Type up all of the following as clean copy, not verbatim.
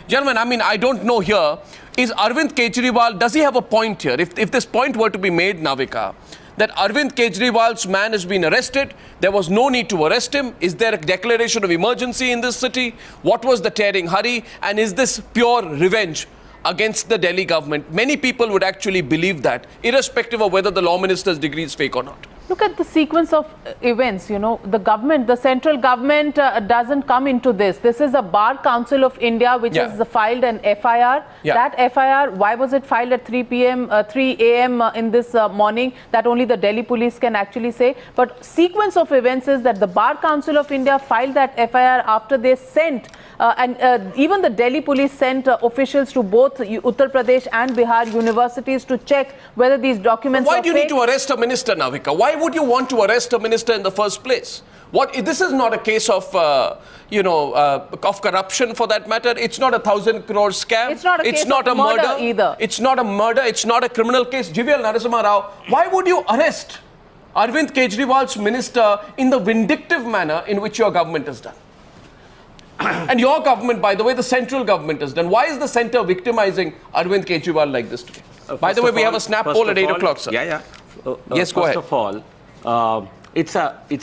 Gentlemen, I mean, I don't know here. Is Arvind Kejriwal, does he have a point here? If this point were to be made, Navika, that Arvind Kejriwal's man has been arrested, there was no need to arrest him. Is there a declaration of emergency in this city? What was the tearing hurry? And is this pure revenge against the Delhi government? Many people would actually believe that, irrespective of whether the law minister's degree is fake or not. Look at the sequence of events. You know, the government, the central government doesn't come into this. This is a Bar Council of India which has filed an FIR. That FIR, why was it filed at 3 a.m. In this morning? That only the Delhi police can actually say. But sequence of events is that the Bar Council of India filed that FIR after they sent even the Delhi police sent officials to both Uttar Pradesh and Bihar universities to check whether these documents are fake. Why do you need to arrest a minister, Navika? Why would you want to arrest a minister in the first place? This is not a case of, of corruption for that matter. It's not a 1,000 crore scam. It's not a case of murder either. It's not a murder. It's not a criminal case. Jaiveer Narasimha Rao, why would you arrest Arvind Kejriwal's minister in the vindictive manner in which your government has done? And your government, by the way, the central government has done. Why is the centre victimizing Arvind Kejriwal like this today? By the way, we have a snap poll at 8 o'clock, sir. Yes, go ahead. First of all, it's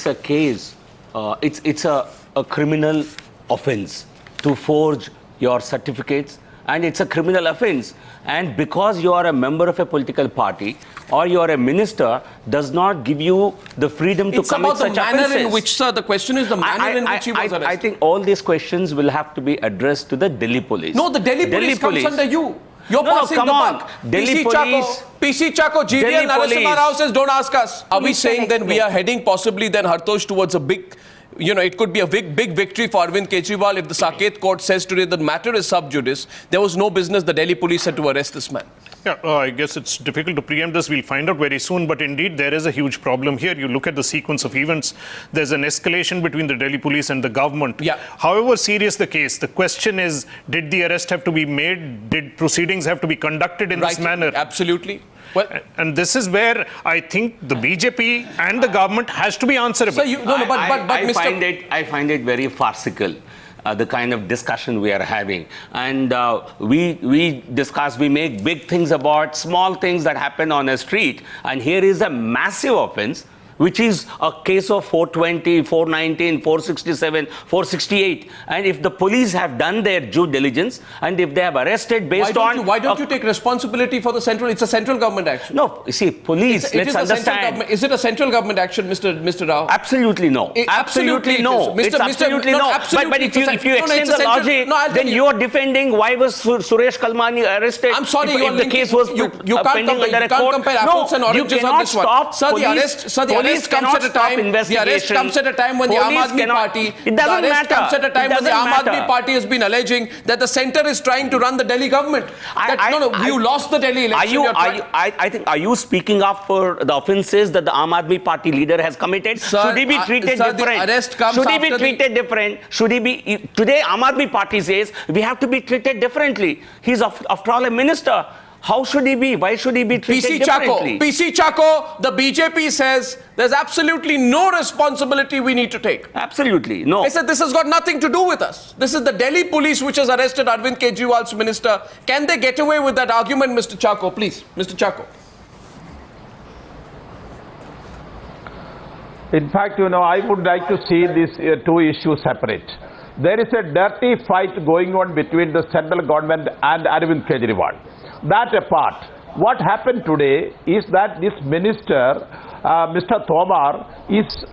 a case. It's a criminal offence to forge your certificates, and it's a criminal offence. And because you are a member of a political party or you are a minister, does not give you the freedom to commit such offences. It's about the manner in which, sir, the question is the manner in which he was arrested. I think all these questions will have to be addressed to the Delhi police. No, the Delhi police comes under you. You're passing the buck. Delhi police. PC Chako, Jaiveer Narasimha Rao says, don't ask us. Are we saying then we are heading possibly then, Hartosh, towards a big, it could be a big victory for Arvind Kejriwal if the Saket court says today the matter is sub judice. There was no business the Delhi police had to arrest this man. Yeah, I guess it's difficult to preempt this. We'll find out very soon. But indeed, there is a huge problem here. You look at the sequence of events. There's an escalation between the Delhi police and the government. Yeah. However serious the case, the question is, did the arrest have to be made? Did proceedings have to be conducted in this manner? Absolutely. Well, and this is where I think the BJP and the government has to be answerable. So I find it very farcical. The kind of discussion we are having, and we make big things about small things that happen on a street, and here is a massive offense which is a case of 420, 419, 467, 468. And if the police have done their due diligence, and if they have arrested based on... Why don't you take responsibility for the central... It's a central government action. No, you see, police, let's understand... Is it a central government action, Mr. Rao? Absolutely no. Absolutely no. It's absolutely no. But if you extend the logic, then you are defending why was Suresh Kalmani arrested. I'm sorry, if the case was pending under a court. Compare apples and oranges on this one. Sir, the arrest comes at a time. The arrest comes at a time when the Aam Aadmi Party. It doesn't matter. Comes at a time when the Aam Aadmi Party has been alleging that the centre is trying to run the Delhi government. You lost the Delhi election. I think, are you speaking up for the offences that the Aam Aadmi Party leader has committed? Should he be treated different? The arrest comes Should he be treated different? Should he be? Today, Aam Aadmi Party says we have to be treated differently. He's after all a minister. How should he be? Why should he be treated differently? PC Chako, the BJP says there's absolutely no responsibility we need to take. Absolutely, no. I said this has got nothing to do with us. This is the Delhi police which has arrested Arvind Kejriwal's minister. Can they get away with that argument, Mr. Chako? Please, Mr. Chako. In fact, I would like to see these two issues separate. There is a dirty fight going on between the central government and Arvind Kejriwal. That apart, what happened today is that this minister, Mr. Tomar, is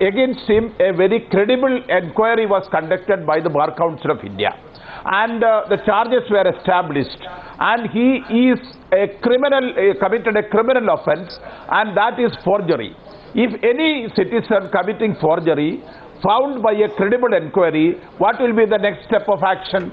against him a very credible inquiry was conducted by the Bar Council of India. And the charges were established. And he is a criminal, committed a criminal offense, and that is forgery. If any citizen committing forgery found by a credible inquiry, what will be the next step of action?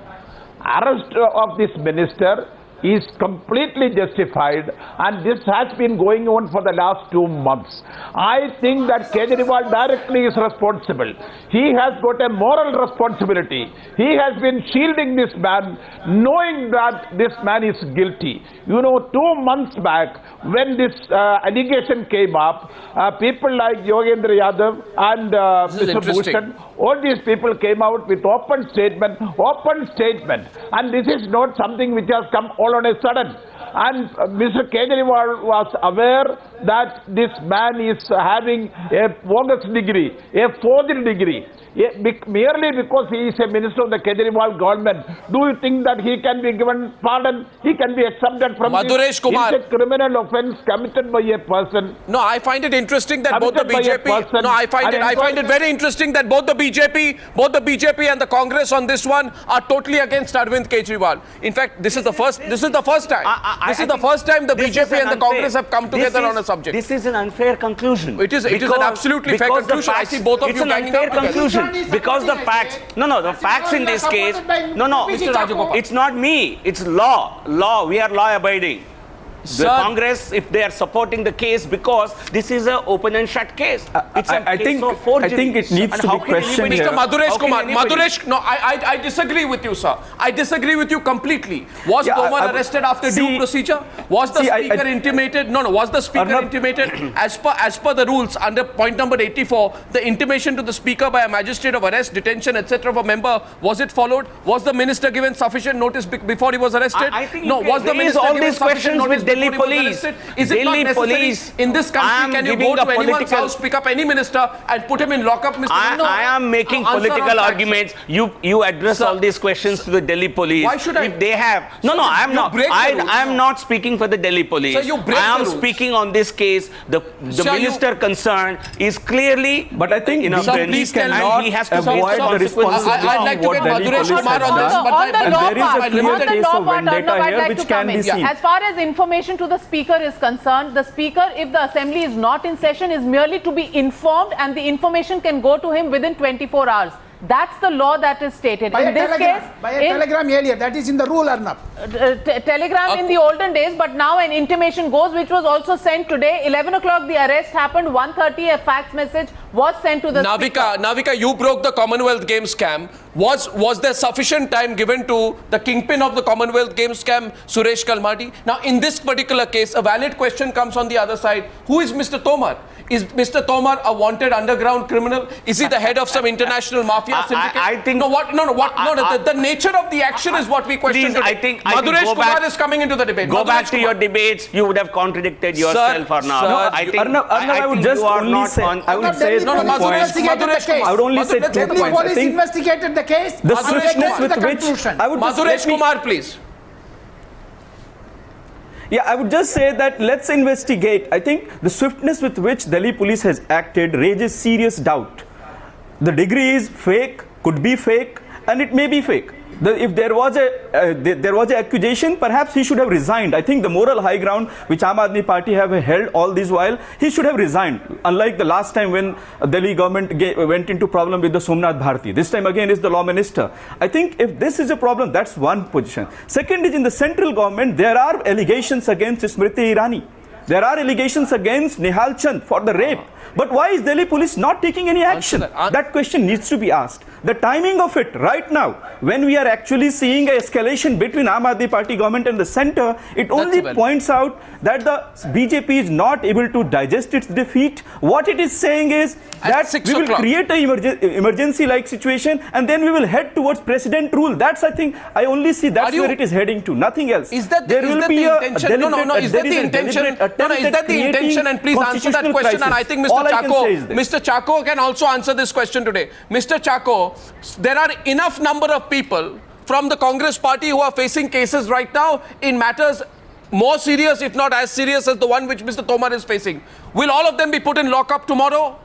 Arrest of this minister, is completely justified, and this has been going on for the last 2 months. I think that Kejriwal directly is responsible. He has got a moral responsibility. He has been shielding this man, knowing that this man is guilty. You know, 2 months back, when this allegation came up, people like Yogendra Yadav and Mr. Bhushan, all these people came out with open statement, and this is not something which has come all on a sudden. And Mr. Kejriwal was aware that this man is having a bogus degree, a forged degree. Merely because he is a minister of the Kejriwal government, do you think that he can be given pardon? He can be exempted from Madhuresh Kumar. It's a criminal offence committed by a person. No, I find it interesting that both the BJP. No, I find it very interesting that both the BJP and the Congress on this one are totally against Arvind Kejriwal. In fact, this is the first time. This is the first time the BJP and the Congress have come together on a subject. This is an unfair conclusion. It is an absolutely fair conclusion. I see both of you banging up together. Because the facts, the facts in this case, it's not me, it's law, we are law abiding. The Congress, if they are supporting the case, because this is an open and shut case. It's a case of forgery. I think it needs to be questioned here. Mr. Madhuresh Kumar, no, I disagree with you, sir. I disagree with you completely. Was Tomar arrested after due procedure? Was the speaker intimated? No, was the speaker intimated? As per the rules, under point number 84, the intimation to the speaker by a magistrate of arrest, detention, etc. of a member, was it followed? Was the minister given sufficient notice before he was arrested? I think no, was the minister all given these questions notice with Delhi police. Is it not necessary in this country? Can you go to anyone's house, pick up any minister and put him in lockup, Mr. I am making political arguments. You address all these questions to the Delhi police. Why should I? If they have... No, I am not. I am not speaking for the Delhi police. So you break I am the rules. speaking on this case. The minister concerned is clearly... But I think please cannot he has to avoid the responsibility. I'd like to get Madhuresh Kumar on this. On the law part, there is a clear case of vendetta here which can be seen. As far as information to the speaker is concerned, the speaker, if the assembly is not in session, is merely to be informed, and the information can go to him within 24 hours. That's the law that is stated. By in this case, by a telegram earlier, that is in the rule or not? Telegram in the olden days, but now an intimation goes, which was also sent today. 11 o'clock the arrest happened, 1:30 a fax message was sent to the speaker. Navika, you broke the Commonwealth Games scam. Was there sufficient time given to the kingpin of the Commonwealth Games scam, Suresh Kalmadi? Now, in this particular case, a valid question comes on the other side. Who is Mr. Tomar? Is Mr. Tomar a wanted underground criminal? Is he the head of some international mafia syndicate? I think... The nature of the action is what we question today. I think Madhuresh Kumar is coming into the debate. Go back to your debates. You would have contradicted yourself or not. I think I would just only say... I would say... I would only say 2 points. The police investigated the case. The swiftness with which... Madhuresh Kumar, please. Yeah, I would just say that let's investigate. I think the swiftness with which Delhi police has acted raises serious doubt. The degree is fake, could be fake, and it may be fake. If there was a accusation, perhaps he should have resigned. I think the moral high ground which Aam Aadmi Party have held all this while, he should have resigned. Unlike the last time when Delhi government went into problem with the Somnath Bharti. This time again is the law minister. I think if this is a problem, that's one position. Second is in the central government, there are allegations against Smriti Irani. There are allegations against Nihal Chand for the rape. But why is Delhi police not taking any action? That question needs to be asked. The timing of it right now, when we are actually seeing a escalation between Aam Aadmi Party government and the centre, it only points out that the BJP is not able to digest its defeat. What it is saying is that we will create an emergency-like situation and then we will head towards president rule. That's, I think, I only see that's where it is heading to, nothing else. Is that the intention? Is that the intention? Is that the intention? And please answer that question. And I think Mr. Chacko can also answer this question today. Mr. Chacko, there are enough number of people from the Congress party who are facing cases right now in matters more serious, if not as serious as the one which Mr. Tomar is facing. Will all of them be put in lockup tomorrow?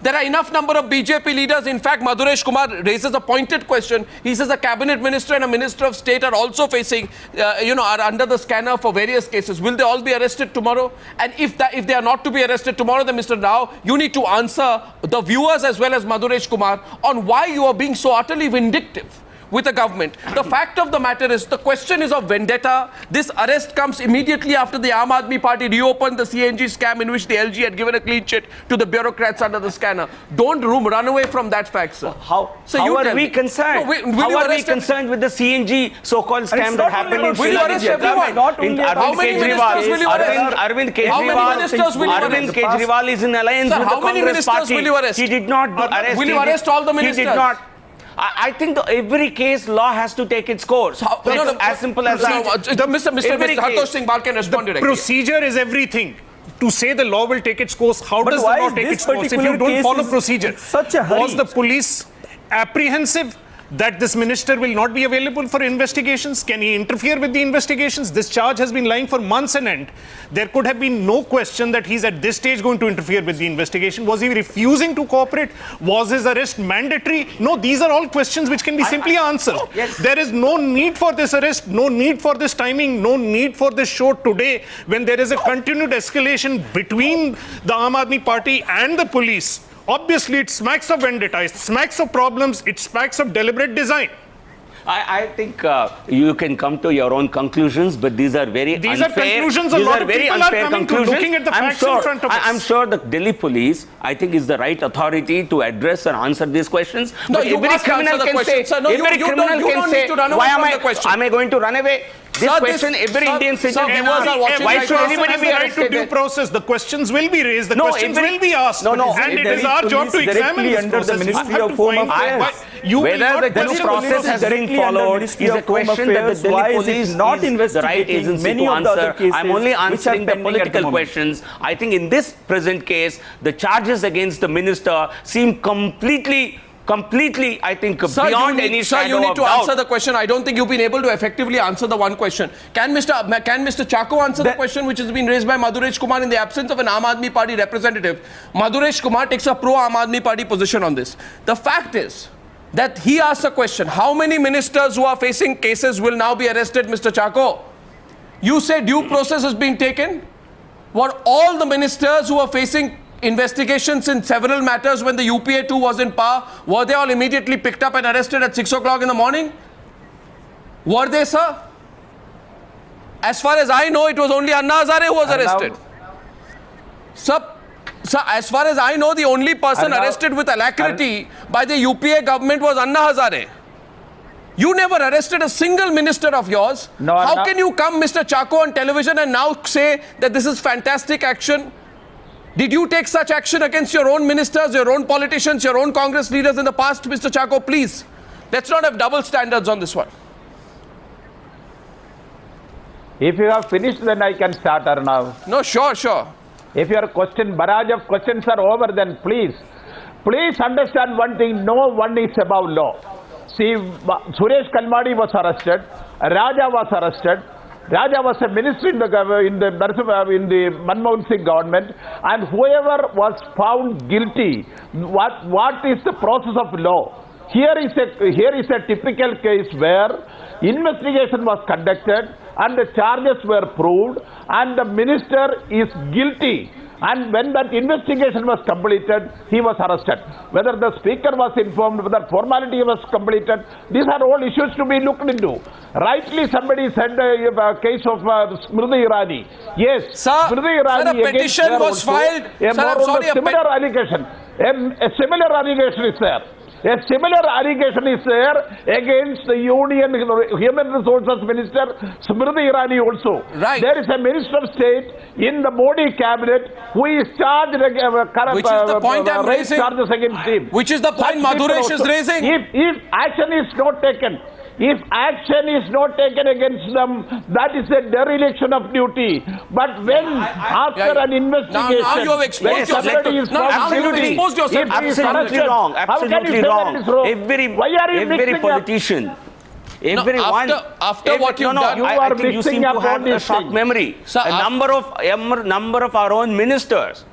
There are enough number of BJP leaders. In fact, Madhuresh Kumar raises a pointed question. He says a cabinet minister and a minister of state are also facing, are under the scanner for various cases. Will they all be arrested tomorrow? And if they are not to be arrested tomorrow, then Mr. Rao, you need to answer the viewers as well as Madhuresh Kumar on why you are being so utterly vindictive. with the government. The fact of the matter is, the question is of vendetta. This arrest comes immediately after the Aam Aadmi Party reopened the CNG scam in which the LG had given a clean chit to the bureaucrats under the scanner. Don't run away from that fact, sir. How you are tell we me. concerned? No, how are we concerned with the CNG so-called scam that happened in Will you arrest everyone? How many ministers will you arrest? Arvind How many ministers will you Arvind arrest? Kejriwal is in alliance Sir, with how the many Congress ministers party. will you arrest? He did not arrest. Will you arrest all the ministers? He did not. I think every case law has to take its course. It's as simple as that. Mr. Hartosh Singh Bal can respond directly. Procedure is everything. To say the law will take its course, how does the why law is take this its course if you particular don't case follow is procedure? in such a hurry? Was the police apprehensive that this minister will not be available for investigations? Can he interfere with the investigations? This charge has been lying for months on end. There could have been no question that he's at this stage going to interfere with the investigation. Was he refusing to cooperate? Was his arrest mandatory? No, these are all questions which can be simply answered. Yes. There is no need for this arrest, no need for this timing, no need for this show today when there is a continued escalation between the Aam Aadmi Party and the police. Obviously, it smacks of vendetta, it smacks of problems, it smacks of deliberate design. I think you can come to your own conclusions, but these are very unfair. These are conclusions a These lot are of very people are unfair coming to conclusions. looking at the facts in front of us. I'm sure the Delhi police, I think, is the right authority to address and answer these questions. No, but you every must criminal answer the can question, say, sir. No, every you criminal don't can need say, to run away why from the question. am I going to run away? This Sir, question, every Indian citizen can viewers are ask. watching Why right should now. anybody has be the right to arrested? due process? The questions will be raised. The No, questions every- will be asked. No, no, and it Delhi is our job to police examine directly this under the process. Ministry You have of to Home find out Affairs. why- you will Whether not the due question process process. has been directly under followed Ministry is a of Home question that Affairs. the Why Delhi is it police not is the right investigating agency many to of the other answer. cases I'm only which are answering the pending at the political moment? questions. I think in this present case, the charges against the minister seem completely, I think, beyond any shadow you need of to doubt. answer the question. I don't think you've been able to effectively answer the one question. Can Mr. Chako answer the question which has been raised by Madhuresh Kumar in the absence of an Aam Aadmi Party representative? Madhuresh Kumar takes a pro-Aam Aadmi Party position on this. The fact is that he asks a question. How many ministers who are facing cases will now be arrested, Mr. Chako? You say due process has been taken? Were all the ministers who are facing investigations in several matters when the UPA 2 was in power, were they all immediately picked up and arrested at 6 o'clock in the morning? Were they, sir? As far as I know, it was only Anna Hazare who was arrested. Sir, as far as I know, the only person arrested with alacrity by the UPA government was Anna Hazare. You never arrested a single minister of yours. No, How can you come, Mr. Chako, on television and now say that this is fantastic action? Did you take such action against your own ministers, your own politicians, your own Congress leaders in the past, Mr. Chako? Please, let's not have double standards on this one. If you have finished, then I can start, Arnav. No, sure. If your barrage of questions are over, then please understand one thing, no one is above law. See, Suresh Kalmadi was arrested, Raja was arrested, Raja was a minister in the Manmohan Singh government, and whoever was found guilty, what is the process of law? Here is a typical case where investigation was conducted and the charges were proved and the minister is guilty. And when that investigation was completed, he was arrested. Whether the speaker was informed, whether formality was completed, these are all issues to be looked into. Rightly, somebody said a case of Smriti Irani. Yes, Sir, Smriti Irani a petition was filed. Similar allegation. A similar allegation is there. A similar allegation is there against the Union Human Resources Minister Smriti Irani also. Right. There is a Minister of State in the Modi cabinet who is charged Which is the point I'm raising. charges against him. Which is the point Such people Madhuresh is also. raising. If action is not taken, against them, that is a dereliction of duty. But when after an investigation, now you have exposed when somebody yourself. is No, found now you have guilty, exposed yourself. if he is Absolutely arrested, wrong. how can you Absolutely say wrong. that is wrong? Why are you Every mixing up? politician. Everyone. after what you've done, you I are think you seem mixing to up all have a these short things. memory. Sir, A number of our own ministers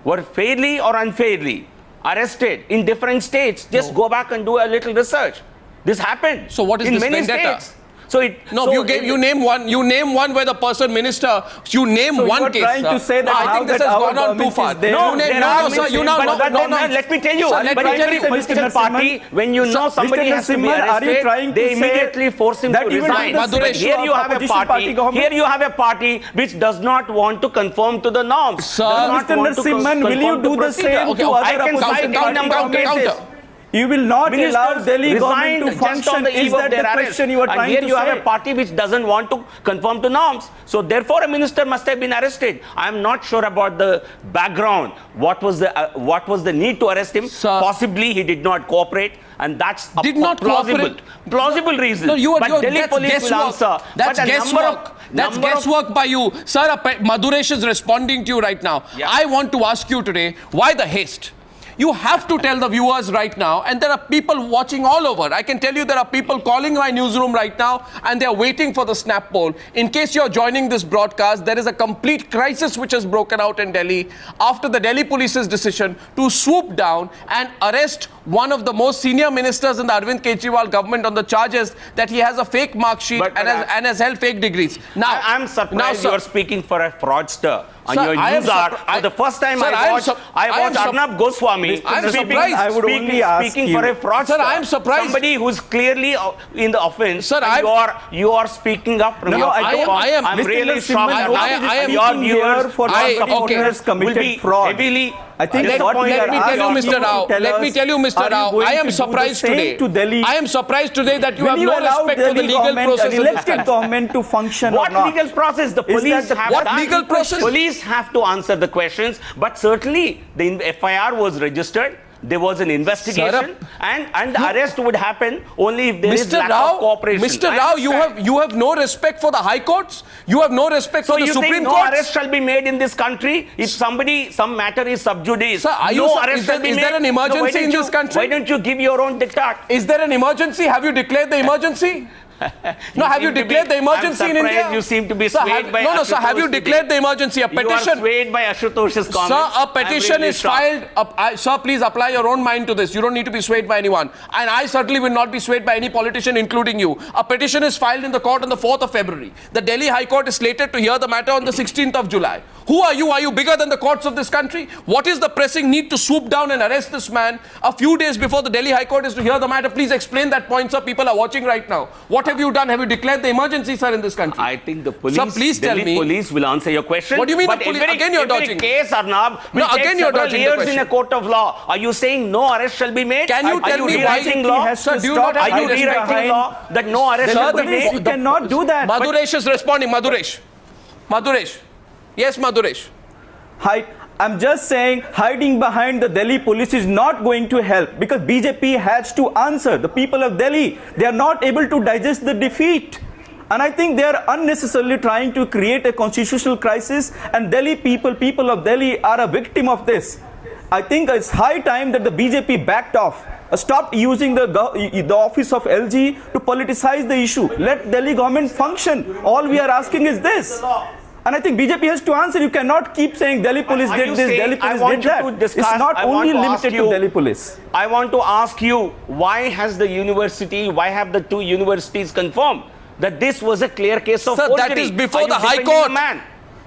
were fairly or unfairly arrested in different states. Just go back and do a little research. This happened. So what is in this many vendetta? states. So it No, so you name one. You name one where the person minister. You name So one you are case. trying to say that I now think this that has our gone on too government far. is there. You name, there no, are no, sir. You but know, let me tell you. Sir, let but me tell every you, political Mr. party, when you know somebody Mr. has to be Narasimhan, are you arrested, trying to they say immediately force him that to even resign. under the But here you have a opposition party. government- Here you have a party which does not want to conform to the norms. Sir, does not Mr. want to Narasimhan, will you conform to do the procedure. same Okay, to I other can cite opposition any number of party cases. governments? You will not allow Delhi government to resigned just on function. the Is eve of that the their arrest. question you are And trying here to you have say? a party which doesn't want to conform to norms. So therefore, a minister must have been arrested. I am not sure about the background. What was the need to arrest him? Sir. Possibly he did not cooperate, and that's a Did not cooperate? plausible reason. No, but Delhi that's police will guesswork. answer. That's But a guesswork. That's guesswork by you. Sir, Maduresh is responding to you right now. Yeah. I want to ask you today, why the haste? You have to tell the viewers right now, and there are people watching all over. I can tell you there are people calling my newsroom right now, and they are waiting for the snap poll. In case you're joining this broadcast, there is a complete crisis which has broken out in Delhi after the Delhi police's decision to swoop down and arrest one of the most senior ministers in the Arvind Kejriwal government on the charges that he has a fake mark sheet But- and has held fake degrees. Now, I'm surprised you are speaking for a fraudster. On Sir, your I am Newshour, surpri- for the first time Sir, I watched am Arnab Goswami I am speaking, surprised. I would only ask speaking you. for a fraudster. Sir, I am surprised. Somebody who's clearly in the offense. Sir, and you are speaking up from No, your no, I platform. am- I'm Mr. really Narasimhan, shocked. I am your speaking viewers here for I- supporters okay. committed will be fraud. heavily I think Let, that's what we let are me tell you, asking Mr. to Rao. tell Let me us, tell you, Mr. are you Rao. going I to am do the surprised same today. to Delhi? I am surprised today that you Will have you no allow respect for the Delhi legal government, process an in this elected country. government to function What or not? legal process? The Is that police the- have What done. legal process? Police have to answer the questions, but certainly the FIR was registered. There was an investigation, and the arrest would happen only if there is Mr. lack Rao, of cooperation. Mr. I Rao, understand. you have no respect for the High Courts. You have no respect So for the you Supreme think no Court. arrest shall be made in this country if some matter is sub judice? Sir, are you- no sir, arrest is there- shall be is made. there an emergency why don't in this you- country? Why don't you give your own diktat? Is there an emergency? Have you declared the emergency? No, have you seem to declared be- the emergency I'm in India? surprised you seem to be Sir, swayed by no, no, sir. Have you Ashutosh declared the today. emergency? A You are petition. swayed by Ashutosh's comments. Sir, a petition I'm really is shocked. filed. Sir, please apply your own mind to this. You don't need to be swayed by anyone. And I certainly will not be swayed by any politician, including you. A petition is filed in the court on the 4th of February. The Delhi High Court is slated to hear the matter on the 16th of July. Who are you? Are you bigger than the courts of this country? What is the pressing need to swoop down and arrest this man a few days before the Delhi High Court is to hear the matter? Please explain that point, sir. People are watching right now. What have you done? Have you declared the emergency, sir, in this country? I think the police, Sir, please tell Delhi me. police will answer your question. What do you mean But the police? every, Again you're every dodging. case, Arnab, will No, take again you're several dodging the years in question. a court of law. Are you saying no arrest shall be made? Can you Are tell me why rewriting law? has Sir, to do you stop not have Are you any respect rewriting law that no arrest Sir, shall be the made? You cannot do that. Maduresh is responding. Maduresh. Maduresh. Yes, Maduresh. I'm just saying hiding behind the Delhi police is not going to help because BJP has to answer. The people of Delhi, they are not able to digest the defeat. And I think they are unnecessarily trying to create a constitutional crisis, and Delhi people of Delhi are a victim of this. I think it's high time that the BJP backed off, stopped using the office of LG to politicize the issue. Let Delhi government function. All we are asking is this. And I think BJP has to answer. You cannot keep saying Delhi police Are did you this, saying- Delhi I police want did you that. to discuss- It's not I want only to ask limited you- to Delhi police. I want to ask you, why have the two universities confirmed that this was a clear case of Sir, forgery? that is before Are you the High defending Court. the man?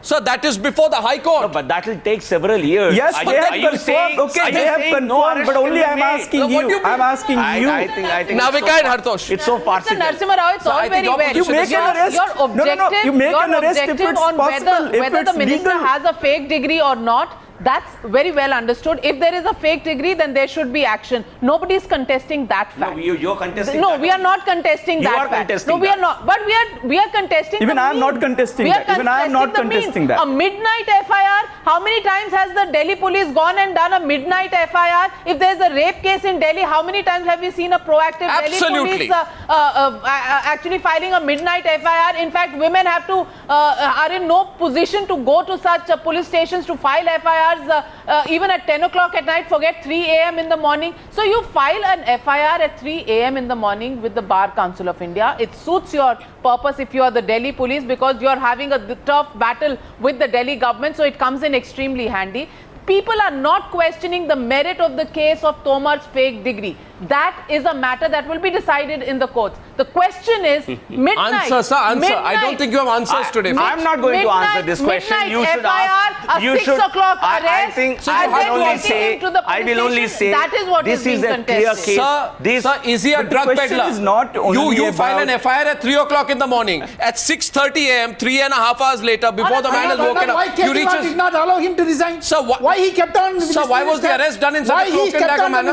Sir, that is before the High No, Court. but that will take several years. Yes, Are they you- have are you confirmed. saying- Okay, are you they have saying no confirmed, arrest but only can be I'm made? asking No, what you. do you mean? I'm asking you. I think Navika and Hartosh. It's so Mr. farcical. Narasimha Rao, it's So I all think very your well. position You make an arrest. Your No, objective, no, no. You make your an arrest if objective it's on possible, if whether it's the minister legal. has a fake degree or not, that's very well understood. If there is a fake degree, then there should be action. Nobody is contesting that fact. No, you're contesting No, that. we are not contesting You that are fact. contesting No, we that. are not. But we are contesting. Even the I am means. not contesting We are that. Even I am not the means. contesting that. A midnight FIR. How many times has the Delhi police gone and done a midnight FIR? If there is a rape case in Delhi, how many times have we seen a proactive Absolutely. Delhi police actually filing a midnight FIR? In fact, women have to are in no position to go to such police stations to file FIRs even at 10 o'clock at night, forget 3 a.m. in the morning. So you file an FIR at 3 a.m. in the morning with the Bar Council of India. It suits your purpose if you are the Delhi police because you are having a tough battle with the Delhi government, so it comes in extremely handy. People are not questioning the merit of the case of Tomar's fake degree. that is a matter that will be decided in the courts. The question is midnight. Answer, sir, answer. I don't think you have answers today. I'm not going to answer this question. You should ask. You should. 6 o'clock arrest. I think so I will only say that is what this is a clear case. Sir, is he a drug peddler? Is not only you file an FIR at 3 o'clock in the morning. At 6:30 a.m., 3.5 hours later, before the man has woken up, why Kejriwal did not allow him to resign? Sir, why he kept on with Sir, why was the arrest done in such a cloak and dagger manner?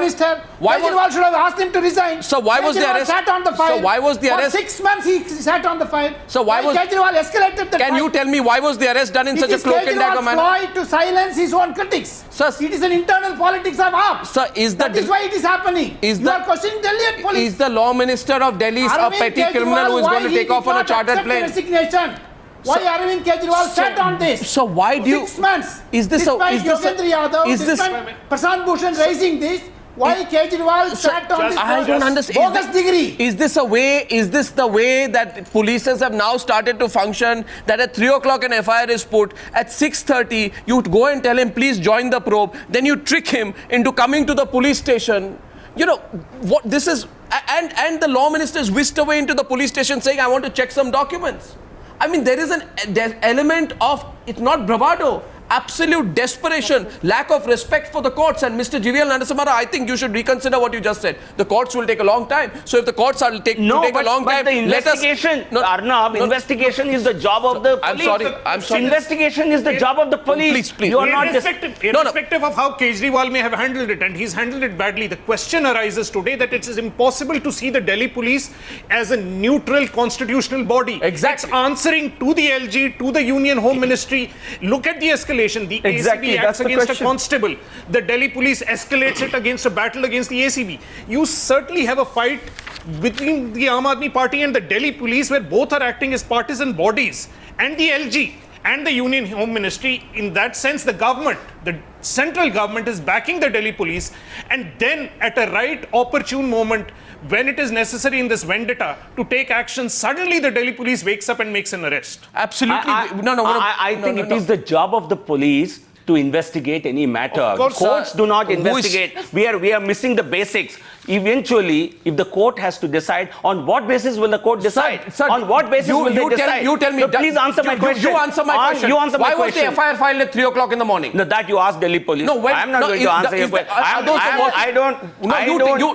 Why Kejriwal should have asked him to resign. So why was the arrest? Sat on the file. So why was the arrest? For 6 months he sat on the file. So why was Kejriwal escalated the Can you tell me why was the arrest done in such a cloak and dagger manner? It is Kejriwal's ploy to silence his own critics. Sir, it is an internal politics of AAP. Sir, that is why it is happening. You are questioning Delhi and police. Is the law minister of Delhi a petty criminal who is going to take off on a chartered plane? Resignation. Why Arvind Kejriwal sat on this? So why do you? 6 months. Is this despite Yogendra Yadav, despite Prashant Bhushan raising this, why Kejriwal sat on this? I don't understand. Bogus degree. Is this a way? Is this the way that police have now started to function? That at 3 o'clock an FIR is put, at 6:30 you go and tell him please join the probe. Then you trick him into coming to the police station. You know what this is, and the law minister is whisked away into the police station saying I want to check some documents. I mean, there is an element of, it's not bravado, absolute desperation, lack of respect for the courts. And Mr. Jaiveer Narasimha, I think you should reconsider what you just said. The courts will take a long time. So if the courts are take a long time, the investigation, Arnab, investigation is the job of the police. I'm sorry. Investigation is the job of the police. Please. You are not irrespective of how Kejriwal may have handled it, and he's handled it badly, the question arises today that it is impossible to see the Delhi police as a neutral constitutional body. Exactly. It's answering to the LG, to the Union Home Ministry. Look at the escalation. The ACB acts against a constable. The Delhi police escalates it against a battle against the ACB. You certainly have a fight between the Aam Aadmi Party and the Delhi police where both are acting as partisan bodies, and the LG and the Union Home Ministry. In that sense, the government, the central government, is backing the Delhi police, and then at a right opportune moment when it is necessary in this vendetta to take action, suddenly the Delhi police wakes up and makes an arrest. Absolutely. I think it is the job of the police to investigate any matter. Of course, courts do not investigate. We are missing the basics. Eventually, if the court has to decide, on what basis will the court decide? Sir, on what basis will they decide? You tell me. So please answer my question. You answer my question. You answer my question. Why was the FIR filed at 3 o'clock in the morning? No, that you ask Delhi police. No, when, I'm not going to answer your question. I don't.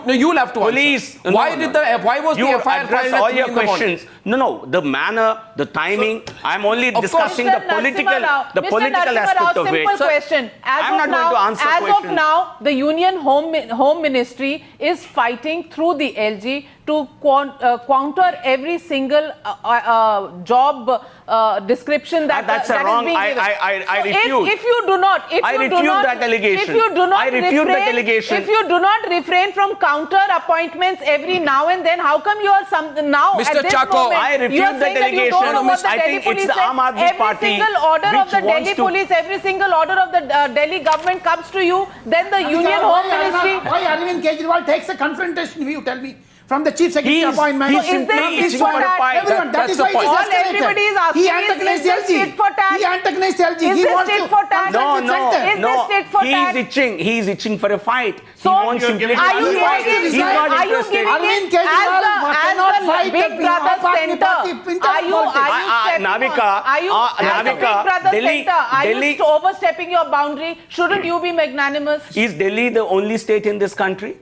You'll have to police. Answer. Why was the FIR filed at 3 in the morning? No, the manner, the timing. I'm only discussing the political aspect of it. Simple question. I'm not going to answer questions. As of now, the Union Home Ministry is fighting through the LG to counter every single job description that's wrong. Is being given. I refute. If you do not, that allegation. If you do not I refute that allegation. If you do not refrain from counter appointments every now and then, how come you are now Mr. at this Chako, moment? I refute you are that saying that you don't know what the I Delhi think police it's the Aam Aadmi every Party single order of the Delhi to police, every single order of the Delhi government comes to you, then the Union Home Ministry. Why Arvind Kejriwal takes a confrontation view? Tell me. From the chief secretary appointment. He's simply itching for a fight. Everyone, that is why it is escalated. Everybody is asking, he antagonized LG. He antagonized LG. Is this tit for tat? No. He's itching for a fight. So, he wants simply to fight. He's not interested. Arvind Kejriwal cannot fight Big Brother Center. Are you overstepping your boundary? Shouldn't you be magnanimous? Is Delhi the only state in this country?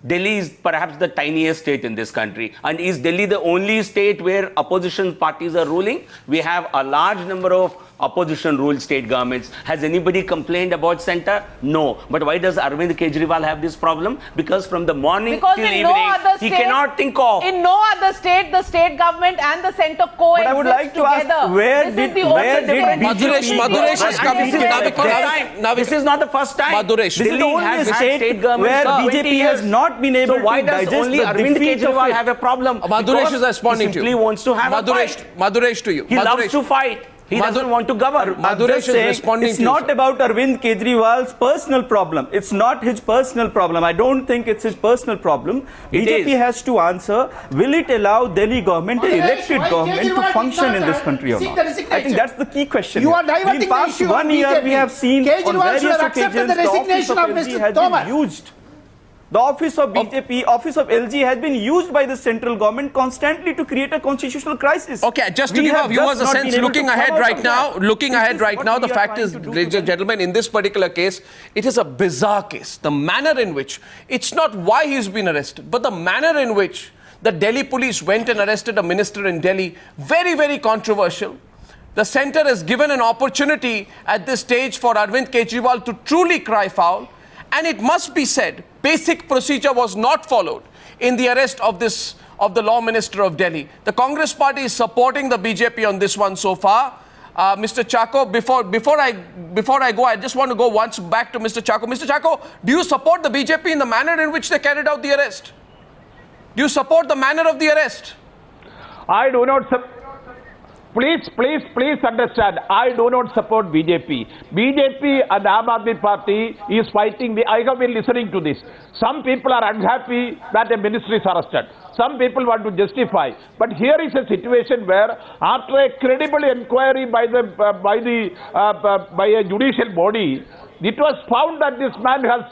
Delhi is perhaps the tiniest state in this country. And is Delhi the only state where opposition parties are ruling? We have a large number of opposition-ruled state governments. Has anybody complained about centre? No. But why does Arvind Kejriwal have this problem? Because from the morning till evening, he cannot think of. In no other state, the state government and the centre coexist. But I would like to ask, where did Maduresh is coming? This is not the first time. Maduresh. This is the only state where BJP has not been able to digest only Arvind Kejriwal have a problem? Maduresh is responding to you. He simply wants to have a fight. Maduresh to you. He loves to fight. He doesn't want to govern. Maduresh is responding it's to you. It's not about Arvind Kejriwal's personal problem. It's not his personal problem. I don't think it's his personal problem. BJP has to answer, will it allow Delhi government, an elected government, to function in this country or not? I think that's the key question. You are diverting in the past issue 1 year, we have seen on various occasions the office of LG has been used. The office of BJP, office of LG has been used by the central government constantly to create a constitutional crisis. Okay, just to give our viewers a sense, looking ahead right now, the fact is, ladies and gentlemen, in this particular case, it is a bizarre case. The manner in which, it's not why he's been arrested, but the manner in which the Delhi police went and arrested a minister in Delhi, very, very controversial. The centre has given an opportunity at this stage for Arvind Kejriwal to truly cry foul. And it must be said, basic procedure was not followed in the arrest of the Law Minister of Delhi. The Congress Party is supporting the BJP on this one so far. Mr. Chacko, before I go, I just want to go once back to Mr. Chacko. Mr. Chacko, do you support the BJP in the manner in which they carried out the arrest? Do you support the manner of the arrest? I do not support. Please understand, I do not support BJP. BJP and Aam Aadmi Party is fighting. I have been listening to this. Some people are unhappy that a minister is arrested. Some people want to justify. But here is a situation where, after a credible inquiry by a judicial body, it was found that this man has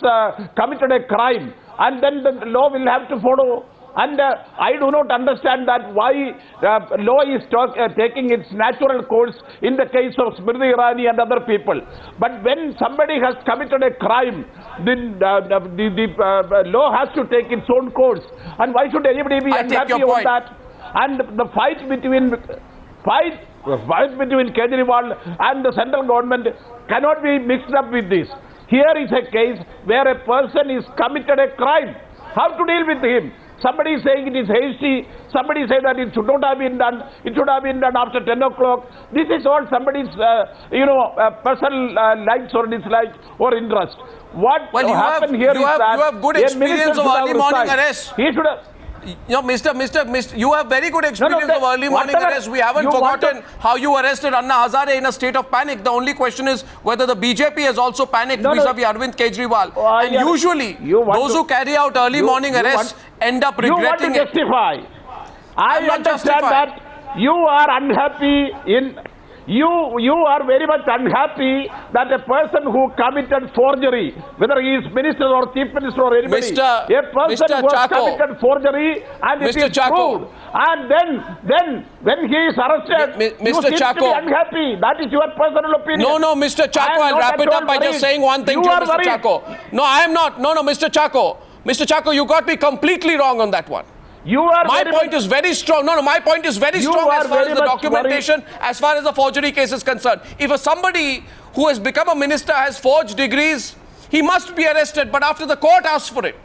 committed a crime, and then the law will have to follow. And I do not understand that why law is taking its natural course in the case of Smriti Irani and other people. But when somebody has committed a crime, then the law has to take its own course. And why should anybody be unhappy about that? And the fight between Kejriwal and the central government cannot be mixed up with this. Here is a case where a person is committed a crime. How to deal with him? Somebody is saying it is hasty. Somebody says that it should not have been done. It should have been done after 10 o'clock. This is all somebody's, personal likes or dislikes or interest. What happened here is that you have good experience of early morning arrest. He should have. Mr. You have very good experience of early morning arrest. We haven't forgotten how you arrested Anna Hazare in a state of panic. The only question is whether the BJP has also panicked vis-a-vis Arvind Kejriwal. And usually, those who carry out early morning arrests end up regretting it. You want to justify. I understand that you are unhappy in... You are very much unhappy that a person who committed forgery, whether he is minister or chief minister or anybody, a person who has committed forgery and it is proved, and then when he is arrested, you seem to be unhappy. That is your personal opinion. No, Mr. Chacko, I'll wrap it up by just saying one thing to you, Mr. Chacko. No, I am not. No, Mr. Chacko. Mr. Chacko, you got me completely wrong on that one. My point is very strong. No, my point is very strong as far as the documentation, as far as the forgery case is concerned. If somebody who has become a minister has forged degrees, he must be arrested, but after the court asks for it.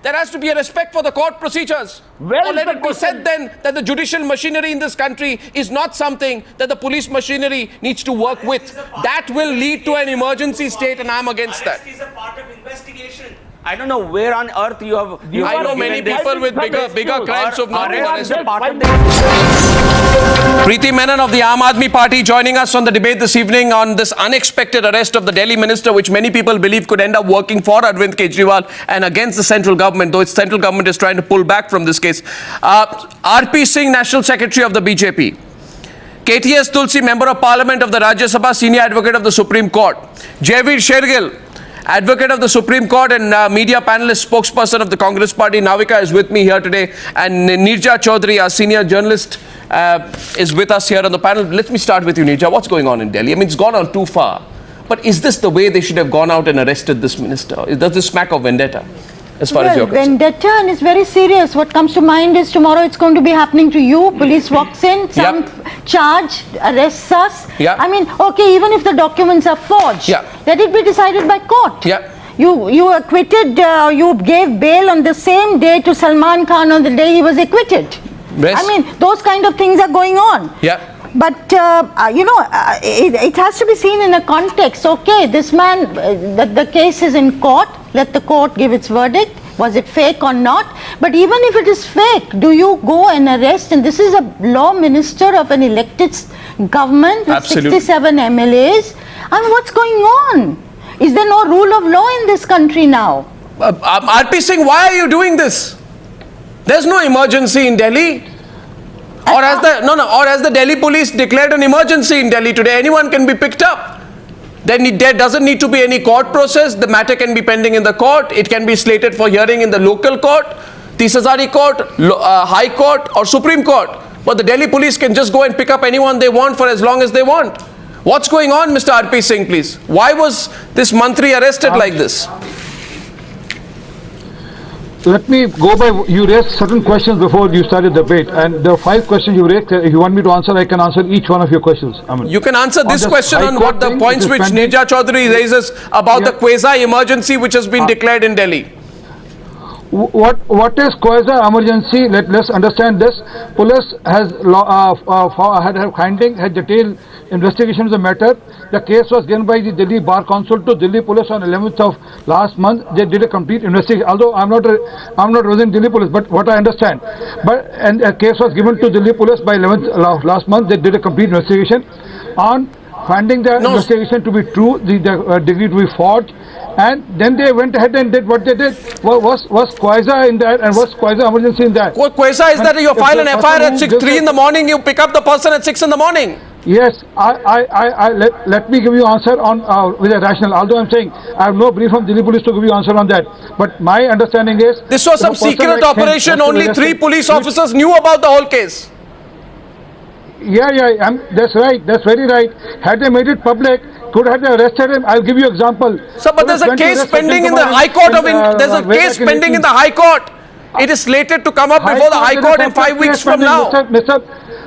There has to be a respect for the court procedures. Or let it be said then that the judicial machinery in this country is not something that the police machinery needs to work with. That will lead to an emergency state, and I'm against that. Arrest is a part of investigation. I don't know where on earth you have... I know many people with bigger crimes who have not been arrested. Preeti Menon of the Aam Aadmi Party joining us on the debate this evening on this unexpected arrest of the Delhi minister, which many people believe could end up working for Arvind Kejriwal and against the central government, though its central government is trying to pull back from this case. R.P. Singh, National Secretary of the BJP. KTS Tulsi, Member of Parliament of the Rajya Sabha, Senior Advocate of the Supreme Court. Jaiveer, Shergill, Advocate of the Supreme Court and media panelist, spokesperson of the Congress Party. Navika is with me here today, and Nirja Chaudhary, our senior journalist, is with us here on the panel. Let me start with you, Nirja. What's going on in Delhi? I mean, it's gone on too far. But is this the way they should have gone out and arrested this minister? Does this smack of vendetta, as far as you're concerned? Vendetta, and it's very serious. What comes to mind is tomorrow it's going to be happening to you. Police walks in, some charge, arrests us. I mean, okay, even if the documents are forged, let it be decided by court. You acquitted, you gave bail on the same day to Salman Khan on the day he was acquitted. I mean, those kind of things are going on. But, it has to be seen in a context. Okay, this man, the case is in court. Let the court give its verdict. Was it fake or not? But even if it is fake, do you go and arrest? And this is a law minister of an elected government with 67 MLAs. I mean, what's going on? Is there no rule of law in this country now? R.P. Singh, why are you doing this? There's no emergency in Delhi. Or has the Delhi police declared an emergency in Delhi today? Anyone can be picked up. then there doesn't need to be any court process. The matter can be pending in the court. It can be slated for hearing in the local court, Tisazari court, High Court or Supreme Court. But the Delhi police can just go and pick up anyone they want for as long as they want. What's going on, Mr. RP Singh, please? Why was this Mantri arrested like this? Let me go by, you raised certain questions before you started the debate, and there are 5 questions you raised. If you want me to answer, I can answer each one of your questions. I mean, you can answer this question on what the points which Neerja Chaudhary raises about the quasi-emergency which has been declared in Delhi. What is quasi-emergency? Let's understand this. Police has had detailed investigation of the matter. The case was given by the Delhi Bar Council to Delhi Police on 11th of last month. They did a complete investigation. Although I'm not representing Delhi Police, but what I understand, and a case was given to Delhi Police by 11th last month. They did a complete investigation on finding the investigation to be true, the degree to be forged, and then they went ahead and did what they did. Was quasi in that, and was quasi emergency in that? What quasi is that you file an FIR at 3 in the morning, you pick up the person at 6 in the morning? Yes, let me give you answer on with a rational. Although I'm saying I have no brief from Delhi Police to give you answer on that. But my understanding is this was some secret operation. Only 3 police officers knew about the whole case. Yeah, that's right. That's very right. Had they made it public, could have they arrested him. I'll give you example. Sir, but there's a case pending in the High Court of India. There's a case pending in the High Court. It is slated to come up before the High Court in 5 weeks from now.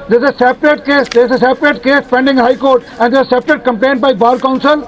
There's a separate case. There's a separate case pending High Court, and there's a separate complaint by Bar Council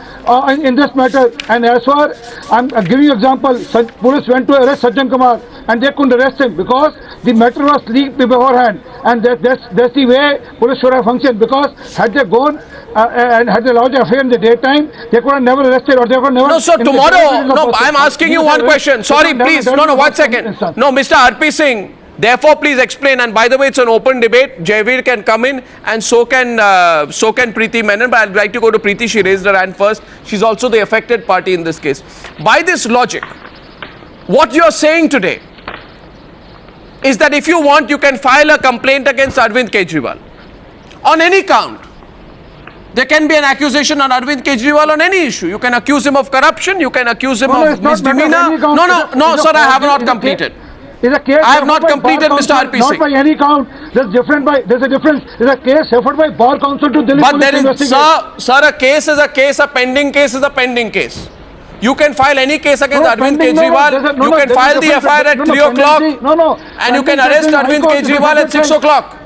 in this matter. And as far I'm giving you example, police went to arrest Sajjan Kumar, and they couldn't arrest him because the matter was leaked beforehand. And that's the way police should have functioned. Because had they gone and had they allowed the affair in the daytime, they could have never arrested, or they could never. No, sir. Tomorrow. No, I'm asking you one question. Sorry, please. No, 1 second. No, Mr. RP Singh. Therefore, please explain. And by the way, it's an open debate. Jaiveer can come in, and so can Preeti Menon. But I'd like to go to Preeti. She raised her hand first. She's also the affected party in this case. By this logic, what you're saying today is that if you want, you can file a complaint against Arvind Kejriwal on any count. There can be an accusation on Arvind Kejriwal on any issue. You can accuse him of corruption. You can accuse him of misdemeanor. No, sir. I have not completed. I have not completed, Mr. RP Singh. Not by any count. There's a difference. There's a case referred by Bar Council to Delhi Police to investigate. Sir, a case is a case. A pending case is a pending case. You can file any case against Arvind Kejriwal. You can file the FIR at 3 o'clock. And you can arrest Arvind Kejriwal at 6 o'clock.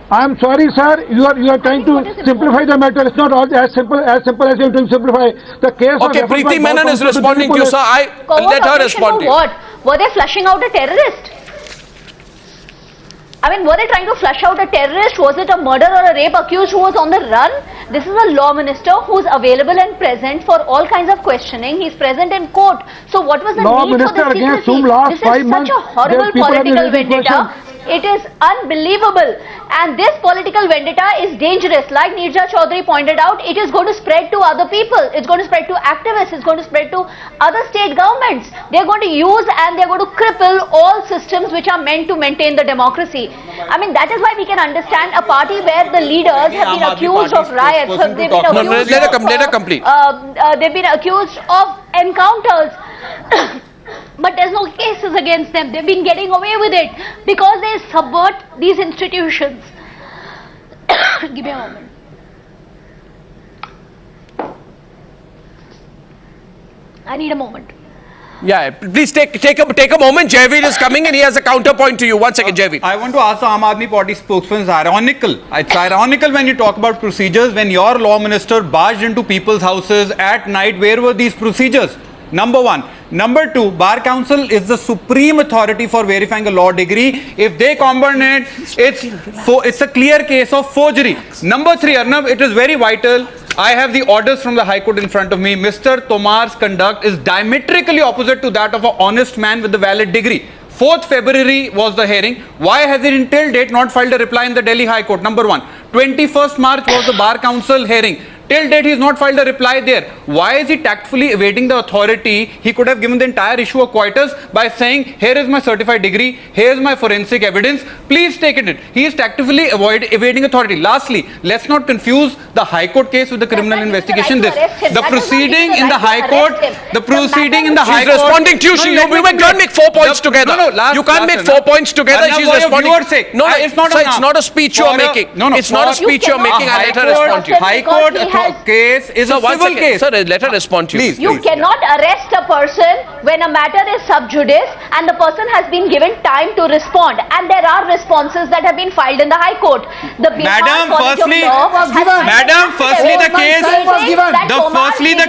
I'm sorry, sir. You are trying to simplify the matter. It's not all as simple as you're trying to simplify the case. Okay, Preeti Menon is responding to you, sir. Let her respond to you. What? Were they flushing out a terrorist? I mean, were they trying to flush out a terrorist? Was it a murder or a rape accused who was on the run? This is a law minister who's available and present for all kinds of questioning. He's present in court. So what was the need for this secrecy? This is such a horrible political vendetta. It is unbelievable, and this political vendetta is dangerous. Like Neerja Chaudhary pointed out, it is going to spread to other people. It's going to spread to activists. It's going to spread to other state governments. They're going to use and they're going to cripple all systems which are meant to maintain the democracy. I mean, that is why we can understand a party where the leaders have been accused of riots. They've been accused they've been accused of encounters. But there's no cases against them. They've been getting away with it because they subvert these institutions. Give me a moment. I need a moment. Yeah, please take a moment. Jaiveer is coming and he has a counterpoint to you. 1 second, Jaiveer. I want to ask the Aam Aadmi Party spokesman, it's ironical. It's ironical when you talk about procedures, when your law minister barged into people's houses at night. Where were these procedures? Number one. Number two, Bar Council is the supreme authority for verifying a law degree. If they combine it, it's a clear case of forgery. Number three, Arnav, it is very vital. I have the orders from the High Court in front of me. Mr. Tomar's conduct is diametrically opposite to that of an honest man with a valid degree. 4th February was the hearing. Why has it until date not filed a reply in the Delhi High Court? Number one. 21st March was the Bar Council hearing. Till date, he has not filed a reply there. Why is he tactfully evading the authority? He could have given the entire issue of coitus by saying, here is my certified degree, here is my forensic evidence, please take it in. He is tactfully evading authority. Lastly, let's not confuse the High Court case with the criminal investigation. The proceeding in the High Court, She's responding to you. We can't make 4 points together. You can't make 4 points together. She's responding. No, it's not a speech you are making. It's not a speech you are making. I let her respond to you. High Court case is a civil case. Sir, let her respond to you. You cannot arrest a person when a matter is sub judice and the person has been given time to respond. And there are responses that have been filed in the High Court. The Madam, firstly, the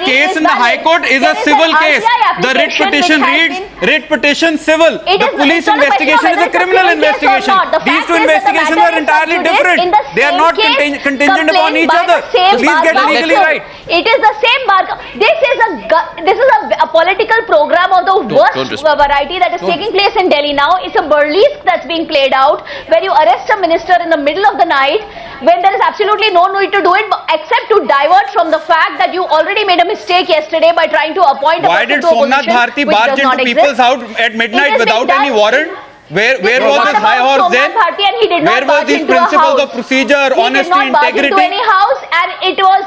case in the High Court is a civil case. The writ petition reads, writ petition civil. The police investigation is a criminal investigation. These two investigations are entirely different. They are not contingent upon each other. Please get legally right. It is the same bar. This is a political program of the worst variety that is taking place in Delhi now. It's a burlesque that's being played out where you arrest a minister in the middle of the night when there is absolutely no need to do it except to divert from the fact that you already made a mistake yesterday by trying to appoint a person to opposition. Why did Somnath Bharti barge into people's house at midnight without any warrant? Where was this high horse then? Where were these principles of procedure, honesty, integrity? He did not barge into any house, and it was...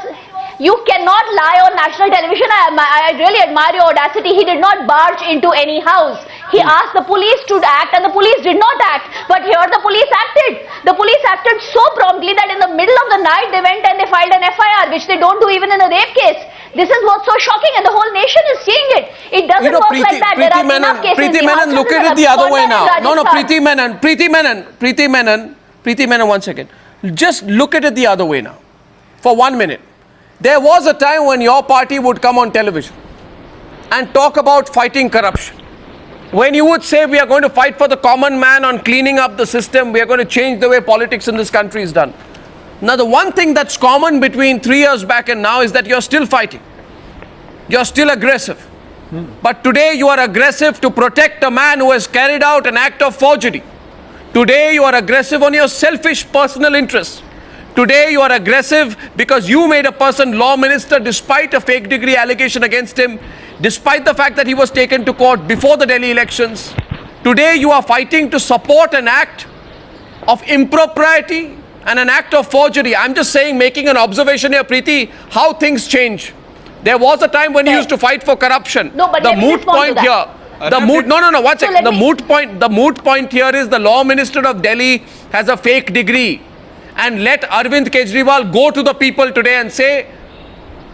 You cannot lie on national television. I really admire your audacity. He did not barge into any house. He asked the police to act and the police did not act. But here the police acted. The police acted so promptly that in the middle of the night they went and they filed an FIR, which they don't do even in a rape case. This is what's so shocking and the whole nation is seeing it. It doesn't work like that. There are enough cases. Preeti Menon, look at it the other way now. No, Preeti Menon, 1 second. Just look at it the other way now. For 1 minute. There was a time when your party would come on television and talk about fighting corruption. When you would say we are going to fight for the common man on cleaning up the system, we are going to change the way politics in this country is done. Now the one thing that's common between 3 years back and now is that you're still fighting. You're still aggressive. But today you are aggressive to protect a man who has carried out an act of forgery. Today you are aggressive on your selfish personal interests. Today you are aggressive because you made a person law minister despite a fake degree allegation against him, despite the fact that he was taken to court before the Delhi elections. Today you are fighting to support an act of impropriety and an act of forgery. I'm just saying, making an observation here, Preeti, how things change. There was a time when you used to fight for corruption. No, but the moot point here. One second. The moot point here is the law minister of Delhi has a fake degree. And let Arvind Kejriwal go to the people today and say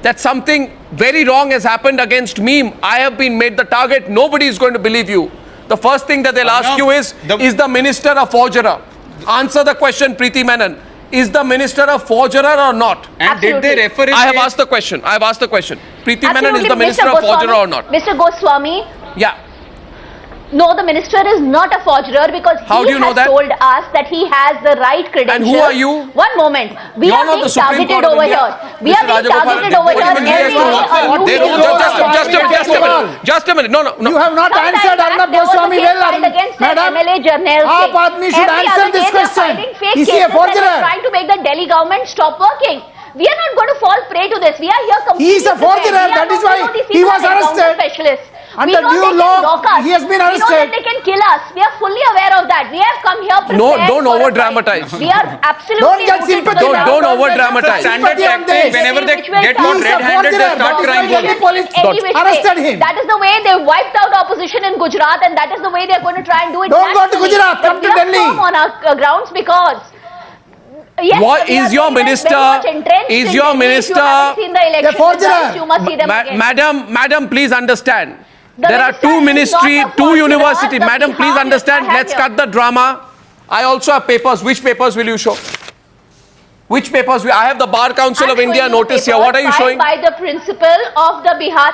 that something very wrong has happened against me. I have been made the target. Nobody is going to believe you. The first thing that they'll ask you is the minister a forgerer? Answer the question, Preeti Menon. Is the minister a forgerer or not? And Absolutely. did they refer? I have asked the question. Preeti Menon, is the minister a forgerer or not? Mr. Goswami. Yeah. No, the minister is not a forgerer because he has told us that he has the right credentials. And who are you? One moment. We are being targeted over here. We are being targeted over here. Just a minute. No. You have not answered Arnab Goswami well, Madam. Aap Aadmi should answer this question. Is he a forgerer? Trying to make the Delhi government stop working. We are not going to fall prey to this. We are here completely. He is a forgerer. That is why he was arrested. Under due law, he has been arrested. We know that they can kill us. We are fully aware of that. We have come here prepared. No, don't over dramatize. We are absolutely. Don't get sympathy. Don't over dramatize. Standard tactic. Whenever they get caught red-handed, they start crying. Police arrested him. That is the way they wiped out opposition in Gujarat, and that is the way they are going to try and do it. Don't go to Gujarat. Come to Delhi. We are firm on our grounds because. Yes, what is your minister? Is your minister a forgerer? You must see them again. Madam, please understand. There are two ministries, two universities. Madam, please understand. Let's cut the drama. I also have papers. Which papers will you show? Which papers? I have the Bar Council of India notice here. What are you showing? By the principal of the Bihar.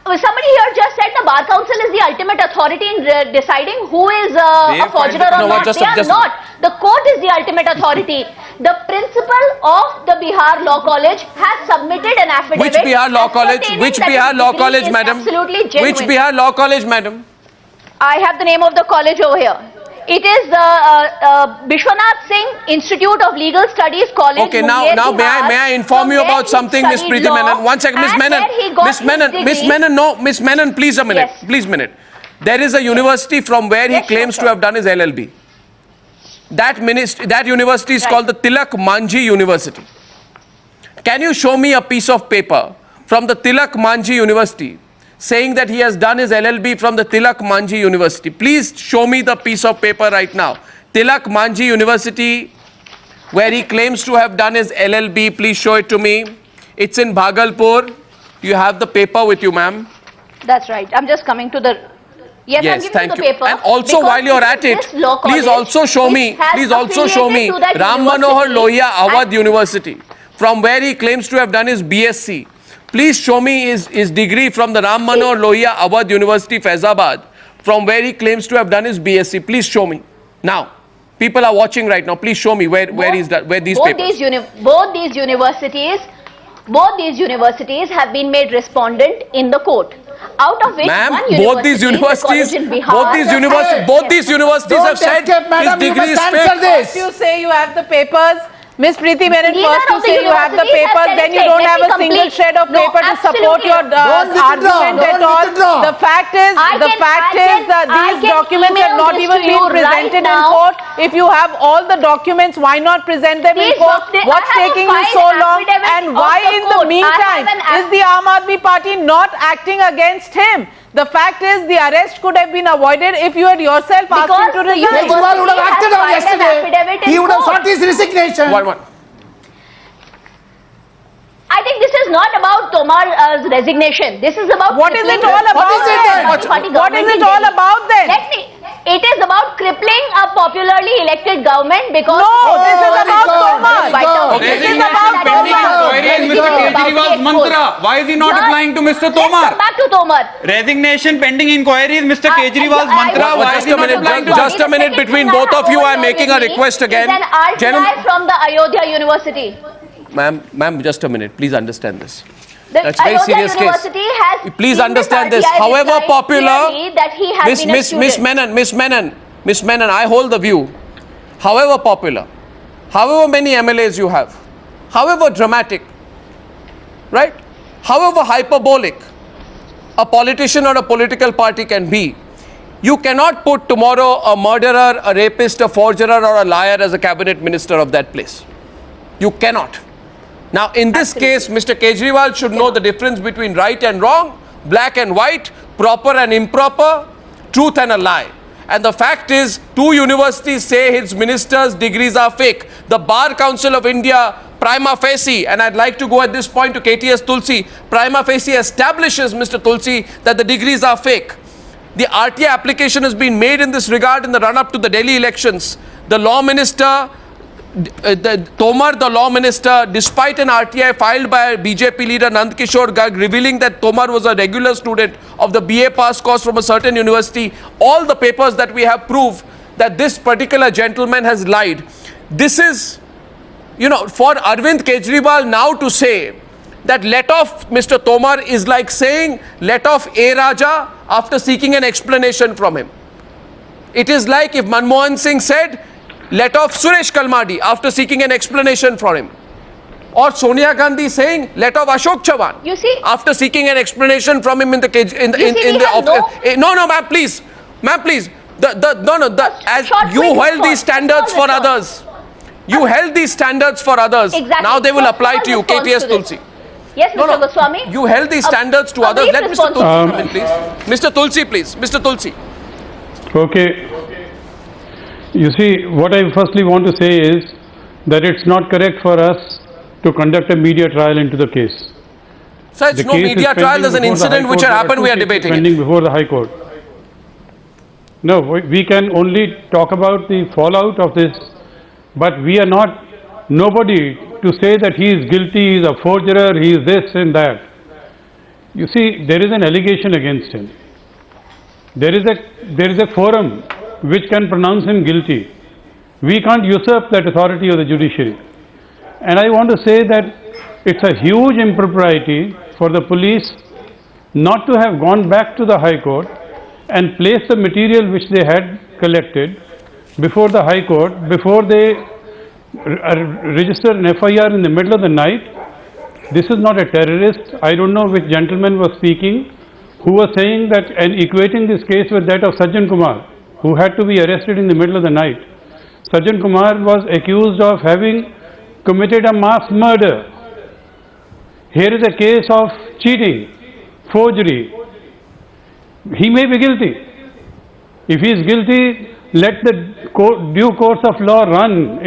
Somebody here just said the Bar Council is the ultimate authority in deciding who is a forger or not. They are not. The court is the ultimate authority. The principal of the Bihar Law College has submitted an affidavit. Which Bihar Law College? Which Bihar Law College, madam? Absolutely genuine. Which Bihar Law College, madam? I have the name of the college over here. It is Bishwanath Singh Institute of Legal Studies College. Okay, now may I inform you about something, Miss Preeti Menon? One second, Miss Menon. Miss Menon, please a minute. Yes. Please a minute. There is a university from where he claims to have done his LLB. That university is called the Tilak Manjhi University. Can you show me a piece of paper from the Tilak Manjhi University saying that he has done his LLB from the Tilak Manjhi University? Please show me the piece of paper right now. Tilak Manjhi University, where he claims to have done his LLB, please show it to me. It's in Bhagalpur. You have the paper with you, ma'am. That's right. I'm just coming to the... Yes, I'm giving thank you the you. paper. And also, while you're at it, please also show me Ram Manohar Lohia Awadh University, from where he claims to have done his BSc. Please show me his degree from the Ram Manohar Lohia Awadh University, Faizabad, from where he claims to have done his BSc. Please show me. Now, people are watching right now. Please show me where these papers. Both these universities have been made respondent in the court. Out of which both these universities have said his degree is fake. First you say you have the papers. Miss Preeti Menon, first you say you have the papers, then you don't have a single shred of paper to support your argument at all. The fact is that these documents have not even been presented in court. If you have all the documents, why not present them in court? What's taking you so long? And why in the meantime is the Aam Aadmi Party not acting against him? The fact is, the arrest could have been avoided if you had yourself asked him to resign. Kejriwal would have acted on yesterday. He would have sought his resignation. I think this is not about Tomar's resignation. This is about... What is it all about then? What is it all about then? It is about crippling a popularly elected government because... No, this is about Tomar. This is about Tomar. Mr. Kejriwal's mantra. Why is he not applying to Mr. Tomar? Let's come back to Tomar. Resignation pending inquiry is Mr. Kejriwal's mantra. Why is he not applying to Just a minute between both of you. I'm making a request again. It's an RTI from the Ayodhya University. Ma'am, just a minute. Please understand this. That's a very serious case. Please understand this. However popular, Miss Menon, I hold the view. However popular, however many MLAs you have, however dramatic, right? However hyperbolic a politician or a political party can be, you cannot put tomorrow a murderer, a rapist, a forger or a liar as a cabinet minister of that place. You cannot. Now, in this case, Mr. Kejriwal should know the difference between right and wrong, black and white, proper and improper, truth and a lie. And the fact is, two universities say his ministers' degrees are fake. The Bar Council of India, prima facie, and I'd like to go at this point to KTS Tulsi, prima facie establishes, Mr. Tulsi, that the degrees are fake. The RTI application has been made in this regard in the run-up to the Delhi elections. The law minister... Tomar, the law minister, despite an RTI filed by BJP leader Nand Kishore Garg revealing that Tomar was a regular student of the BA pass course from a certain university, all the papers that we have prove that this particular gentleman has lied. This is, for Arvind Kejriwal now to say that let off Mr. Tomar is like saying let off A. Raja after seeking an explanation from him. It is like if Manmohan Singh said, let off Suresh Kalmadi after seeking an explanation from him. Or Sonia Gandhi saying, let off Ashok Chavan. You see? After seeking an explanation from him in the office. No, ma'am, please. Ma'am, please. As you held these standards for others. You held these standards for others. Exactly. Now they will apply to you, KTS Tulsi. Yes, Mr. Goswami. You held these standards to others. Let Mr. Tulsi come in, please. Mr. Tulsi, please. Mr. Tulsi. Okay. You see, what I firstly want to say is that it's not correct for us to conduct a media trial into the case. Sir, it's no media trial. There's an incident which had happened. We are debating pending before the High Court. No, we can only talk about the fallout of this, but we are not nobody to say that he is guilty, he is a forger, he is this and that. You see, there is an allegation against him. There is a forum which can pronounce him guilty. We can't usurp that authority of the judiciary. And I want to say that it's a huge impropriety for the police not to have gone back to the High Court and placed the material which they had collected before the High Court, before they register an FIR in the middle of the night. This is not a terrorist. I don't know which gentleman was speaking, who was saying that and equating this case with that of Sajjan Kumar, who had to be arrested in the middle of the night. Sajjan Kumar was accused of having committed a mass murder. Here is a case of cheating, forgery. He may be guilty. If he is guilty, let the due course of law run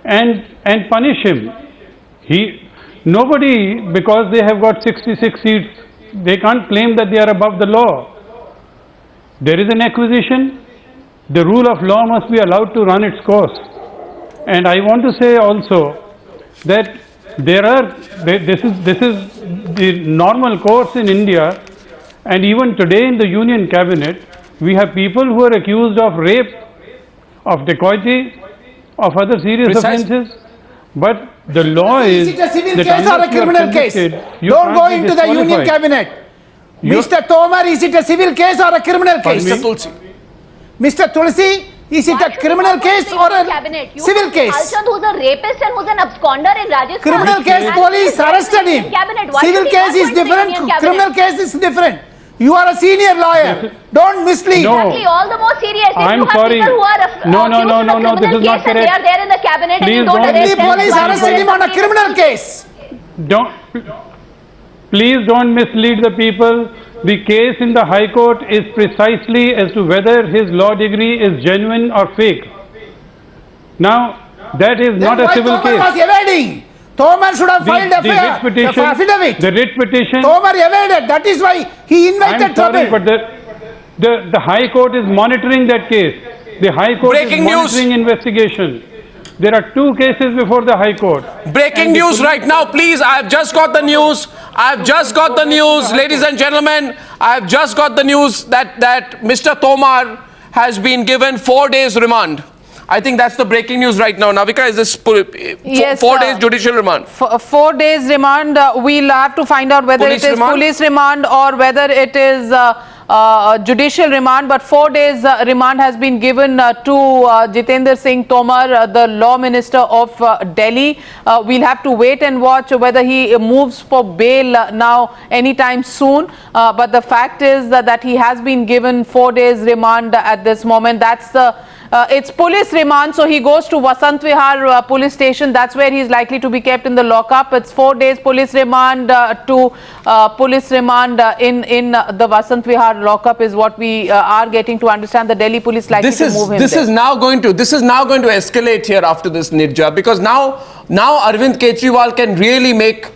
and punish him. Nobody, because they have got 66 seats, they can't claim that they are above the law. There is an acquisition. The rule of law must be allowed to run its course. And I want to say also that this is the normal course in India, and even today in the Union Cabinet, we have people who are accused of rape, of dacoity, of other serious offences. But the law is it a civil case or a criminal case? Don't go into the Union Cabinet. Mr. Tomar, is it a civil case or a criminal case? Mr. Tulsi, is it a criminal case or a civil case? Alchand, who's a rapist and who's an absconder in Rajasthan. Criminal case, police arrested him. Civil case is different, criminal case is different. You are a senior lawyer. Don't mislead. No. Exactly, all the more serious. If I'm you have sorry. people who are No, this is not correct. They are there in the cabinet Please and you don't don't arrest them. police arrested him on a criminal case. Please don't mislead the people. The case in the High Court is precisely as to whether his law degree is genuine or fake. Now, that is not a civil case. Tomar was evading. Tomar should have filed affidavit. The writ petition. Tomar evaded. That is why he invited trouble. I'm sorry, but the High Court is monitoring that case. The High Court is monitoring investigation. There are two cases before the High Court. Breaking news right now, please. I have just got the news. Ladies and gentlemen. I have just got the news that Mr. Tomar has been given 4 days remand. I think that's the breaking news right now. Navika, is this yes, 4 days judicial remand? 4 days remand. We'll have to find out whether it is police remand or whether it is judicial remand. But 4 days remand has been given to Jitendra Singh Tomar, the law minister of Delhi. We'll have to wait and watch whether he moves for bail now anytime soon. But the fact is that he has been given 4 days remand at this moment. That's it's police remand, so he goes to Vasant Vihar police station. That's where he's likely to be kept in the lockup. It's 4 days police remand to police remand in the Vasant Vihar lockup is what we are getting to understand. The Delhi police likely to move him This is now going to escalate here after this Nirja, because now Arvind Kejriwal can really make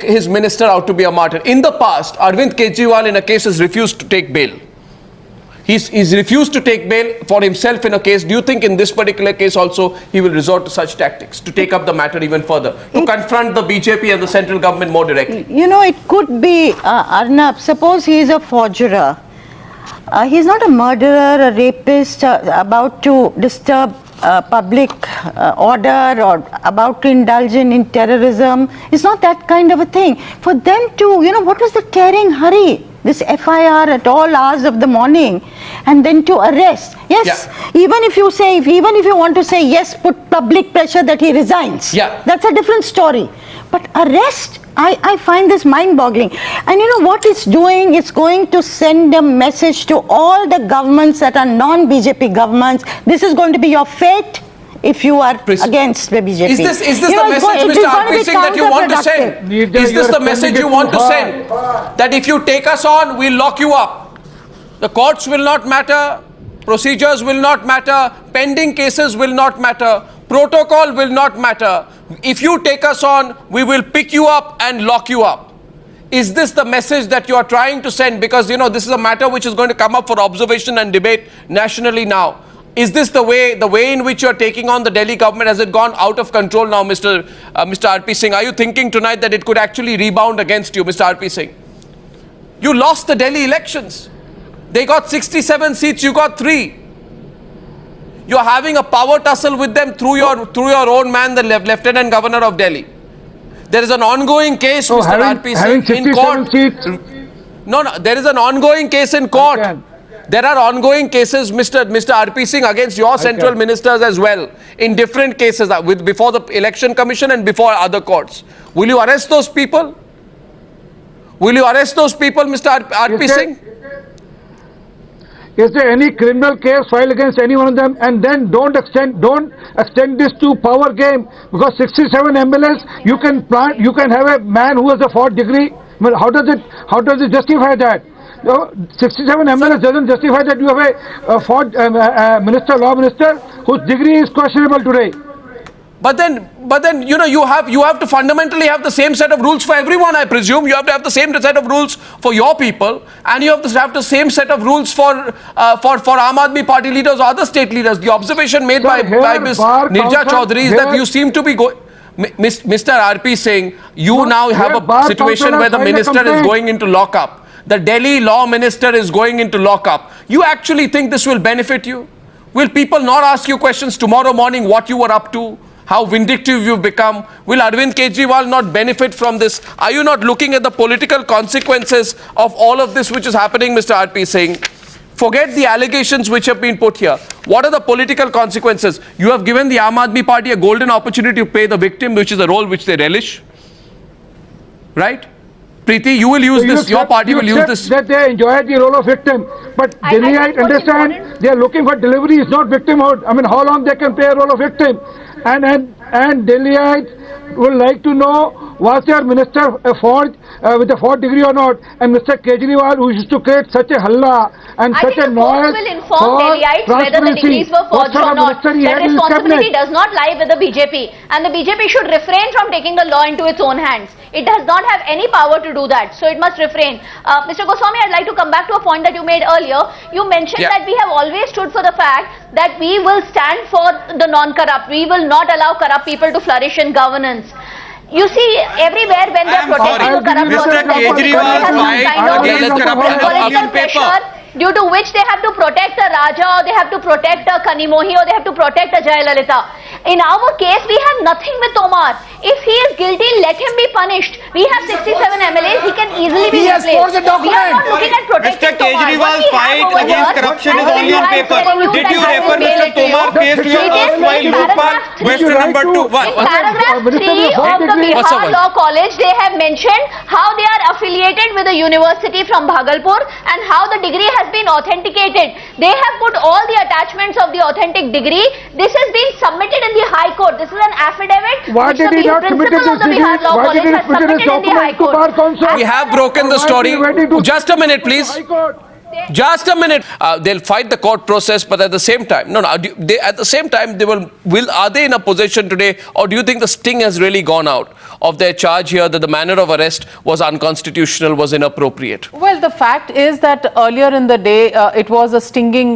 his minister out to be a martyr. In the past, Arvind Kejriwal in a case has refused to take bail. He's refused to take bail for himself in a case. Do you think in this particular case also he will resort to such tactics to take up the matter even further, to confront the BJP and the central government more directly? It could be, Arnab, suppose he is a forger. He's not a murderer, a rapist, about to disturb public order or about to indulge in terrorism. It's not that kind of a thing. For them to, what was the tearing hurry? This FIR at all hours of the morning, and then to arrest. Yes, even if you want to say yes, put public pressure that he resigns. Yeah, that's a different story. But arrest, I find this mind-boggling. And what it's doing? It's going to send a message to all the governments that are non-BJP governments. This is going to be your fate if you are against the BJP. Is this the message, Mr. Arvind Singh, that you want to send? Is this the message you want to send? That if you take us on, we'll lock you up. The courts will not matter, procedures will not matter, pending cases will not matter, protocol will not matter. If you take us on, we will pick you up and lock you up. Is this the message that you are trying to send? Because, this is a matter which is going to come up for observation and debate nationally now. Is this the way in which you are taking on the Delhi government? Has it gone out of control now, Mr. RP Singh? Are you thinking tonight that it could actually rebound against you, Mr. RP Singh? You lost the Delhi elections. They got 67 seats, you got 3. You're having a power tussle with them through your own man, the Lieutenant Governor of Delhi. There is an ongoing case, Mr. RP Singh, in court. Seats. No, there is an ongoing case in court. there are ongoing cases, Mr. RP Singh, against your central ministers as well, in different cases, before the Election Commission and before other courts. Will you arrest those people? Will you arrest those people, Mr. RP Singh? Is there any criminal case filed against any one of them? And then don't extend this to power game, because 67 MLAs, you can have a man who has a 4th degree. I mean, how does it justify that? 67 MLAs doesn't justify that you have a 4th law minister whose degree is questionable today. But then, you know, you have to fundamentally have the same set of rules for everyone, I presume. You have to have the same set of rules for your people, and you have to have the same set of rules for Aam Aadmi Party leaders or other state leaders. The observation made by Ms. Nirja Chaudhary is that you seem to be going... Mr. RP Singh, you now have a situation where the minister is going into lockup. The Delhi law minister is going into lockup. You actually think this will benefit you? Will people not ask you questions tomorrow morning what you were up to? How vindictive you've become? Will Arvind Kejriwal not benefit from this? Are you not looking at the political consequences of all of this which is happening, Mr. RP Singh? Forget the allegations which have been put here. What are the political consequences? You have given the Aam Aadmi Party a golden opportunity to pay the victim, which is a role which they relish. Right? Preeti, you will use this, your party will use this. That they enjoy the role of victim. But Delhiite understand they are looking for delivery, is not victimhood. I mean, how long they can play a role of victim. And Delhiite would like to know, was their minister with a 4th degree or not? And Mr. Kejriwal, who used to create such a halla and such a noise, will inform Delhiites whether the degrees were forged or not. That responsibility does not lie with the BJP, and the BJP should refrain from taking the law into its own hands. It does not have any power to do that, so it must refrain. Mr. Goswami, I'd like to come back to a point that you made earlier. You mentioned that we have always stood for the fact that we will stand for the non-corrupt. We will not allow corrupt people to flourish in governance. You see, everywhere when they are protecting a corrupt person, there is some kind of political pressure due to which they have to protect a Raja, or they have to protect a Kanimohi, or they have to protect a Jayalalitha. In our case, we have nothing with Tomar. If he is guilty, let him be punished. We have 67 MLAs, he can easily be replaced. We are not looking at protecting Mr. Kejriwal's fight against corruption is only on paper. Did you refer Mr. Tomar's case to your erstwhile Lokpal? Question number 2. In paragraph 3 of the Bihar Law College, they have mentioned how they are affiliated with a university from Bhagalpur and how the degree has been authenticated. They have put all the attachments of the authentic degree. This has been submitted in the High Court. This is an affidavit which the principal of the Bihar Law College has submitted in the High Court. We have broken the story. Just a minute, please. Just a minute. They'll fight the court process, but at the same time, at the same time, are they in a position today, or do you think the sting has really gone out of their charge here that the manner of arrest was unconstitutional, was inappropriate? Well, the fact is that earlier in the day, it was a stinging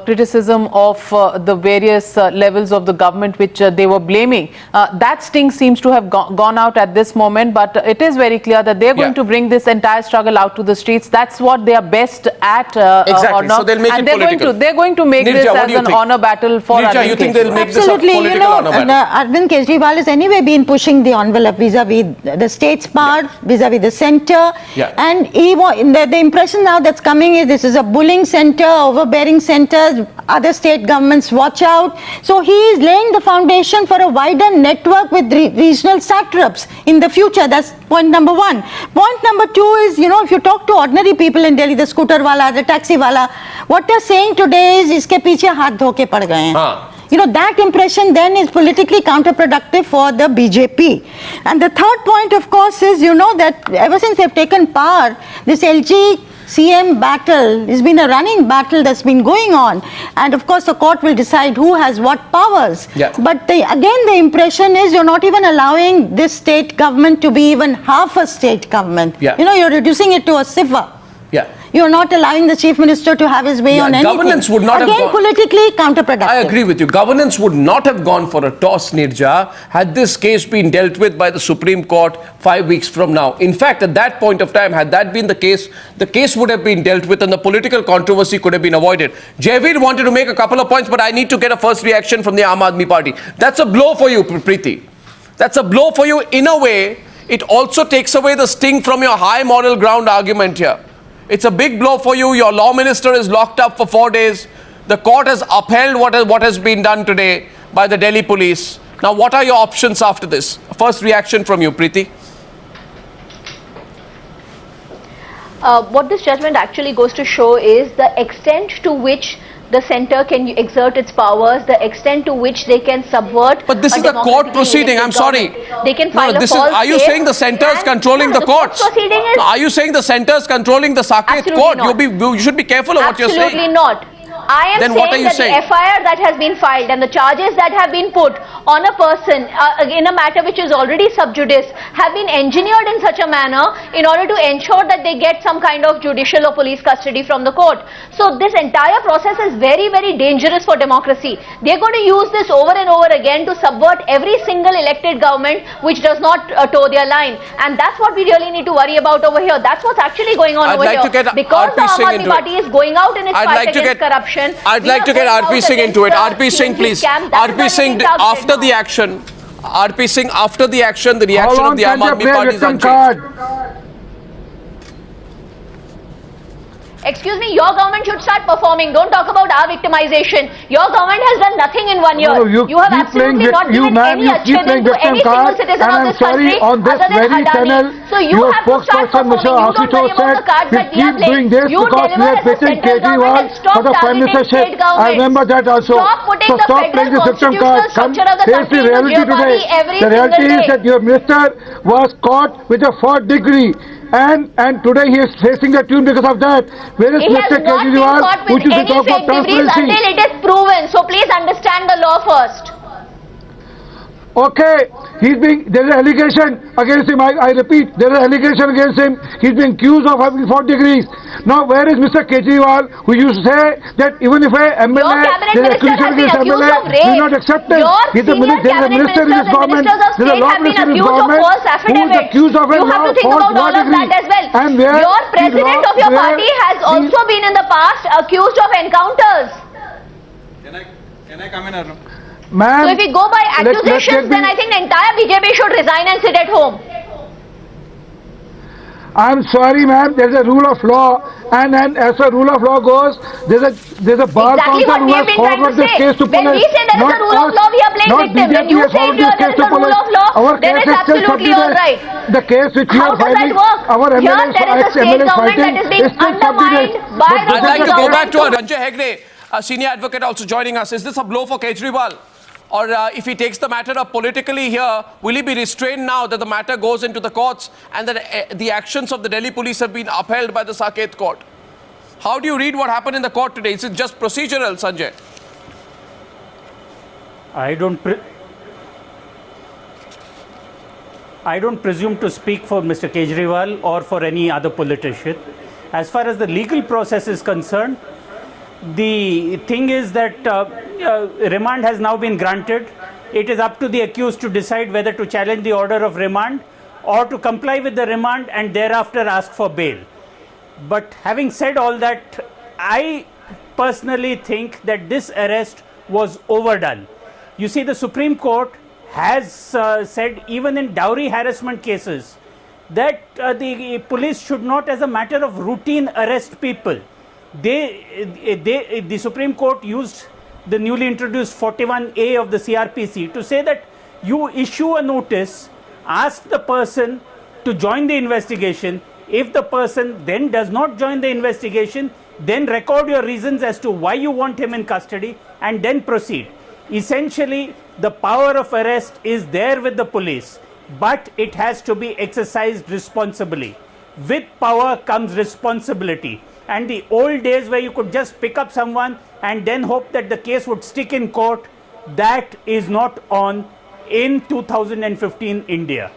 criticism of the various levels of the government which they were blaming. That sting seems to have gone out at this moment, but it is very clear that they're going to bring this entire struggle out to the streets. That's what they are best at. Exactly. So they'll make it political. They're going to make Nirja, this as an honor battle for Arvind Kejriwal. You think they'll make Absolutely. this a political honor battle? Arvind Kejriwal has anyway been pushing the envelope vis-a-vis the state's part, vis-a-vis the centre. And the impression now that's coming is this is a bullying centre, overbearing centre, other state governments watch out. So he is laying the foundation for a wider network with regional satraps in the future. That's point number 1. Point number 2 is, if you talk to ordinary people in Delhi, the scooter wala, the taxi wala, what they're saying today is, iske piche haath dho ke pad gaye hain. That impression then is politically counterproductive for the BJP. And the third point, of course, is, that ever since they've taken power, this LG CM battle has been a running battle that's been going on. And of course, the court will decide who has what powers. But again, the impression is you're not even allowing this state government to be even half a state government. You're reducing it to a cipher. You're not allowing the chief minister to have his way on anything. Governance would not have politically counterproductive. I agree with you. Governance would not have gone for a toss, Nirja, had this case been dealt with by the Supreme Court 5 weeks from now. In fact, at that point of time, had that been the case would have been dealt with and the political controversy could have been avoided. Jaiveer wanted to make a couple of points, but I need to get a first reaction from the Aam Aadmi Party. That's a blow for you, Preeti. That's a blow for you in a way. It also takes away the sting from your high moral ground argument here. It's a big blow for you. Your law minister is locked up for 4 days. The court has upheld what has been done today by the Delhi police. Now, what are your options after this? First reaction from you, Preeti. What this judgment actually goes to show is the extent to which the centre can exert its powers, the extent to which they can subvert. But this is a court proceeding. I'm sorry. They can file a false Are you case saying the centre is controlling the courts? Proceeding is, Are you saying the centre is controlling the Saket court? You should be careful of what you're saying. Absolutely not. I am saying that the FIR that has been filed and the charges that have been put on a person in a matter which is already sub judice have been engineered in such a manner in order to ensure that they get some kind of judicial or police custody from the court. So this entire process is very, very dangerous for democracy. They're going to use this over and over again to subvert every single elected government which does not toe their line. And that's what we really need to worry about over here. That's what's actually going on over here. Because the Aam Aadmi Party is going out in its fight against corruption. I'd like to get RP Singh into it. RP Singh, please. RP Singh, after the action, RP Singh, after the action, the reaction of the Aam Aadmi Party is unchanged. Excuse me, your government should start performing. Don't talk about our victimization. Your government has done nothing in 1 year. No, you have absolutely not given any achievement to any single citizen of this country other than Adani. So you have to start performing. You don't worry about the cards that we are playing. You deliver as a central government and stop targeting state governments. I remember that also. Stop putting the federal constitutional structure of the country into jeopardy every single day. The reality is that your minister was caught with a 4th degree. And today he is facing a tune because of that. Where is Mr. Kejriwal, who should talk about transparency? Until it is proven. So please understand the law first. Okay, there is an allegation against him. I repeat, there is an allegation against him. He's being accused of having 4 degrees. Now, where is Mr. Kejriwal, who used to say that even if a MLA, there is accusation against MLA, he will not accept it. He's a minister in his government. There's a law minister in his government who is accused of a false law degree. And where your president of your party has also been in the past accused of encounters. Can I come in, Arvind? So if we go by accusations, then I think the entire BJP should resign and sit at home. I'm sorry, ma'am. There's a rule of law, and as a rule of law goes, there's a bar council who has forwarded this case to police. When we say there is a rule of law, we are playing victim. When you say there is a rule of law, then it's absolutely all right. The case which we are filing, our MLA is fighting, is still subjudice. I'd like to go back to Sanjay Hegde, a senior advocate, also joining us. Is this a blow for Kejriwal? Or if he takes the matter up politically here, will he be restrained now that the matter goes into the courts and that the actions of the Delhi police have been upheld by the Saket court? How do you read what happened in the court today? Is it just procedural, Sanjay? I don't presume to speak for Mr. Kejriwal or for any other politician. As far as the legal process is concerned, the thing is that remand has now been granted. It is up to the accused to decide whether to challenge the order of remand or to comply with the remand and thereafter ask for bail. But having said all that, I personally think that this arrest was overdone. You see, the Supreme Court has said, even in dowry harassment cases, that the police should not, as a matter of routine, arrest people. The Supreme Court used the newly introduced 41A of the CRPC to say that you issue a notice, ask the person to join the investigation. If the person then does not join the investigation, then record your reasons as to why you want him in custody and then proceed. Essentially, the power of arrest is there with the police, but it has to be exercised responsibly. With power comes responsibility. And the old days where you could just pick up someone and then hope that the case would stick in court, that is not on in 2015 India.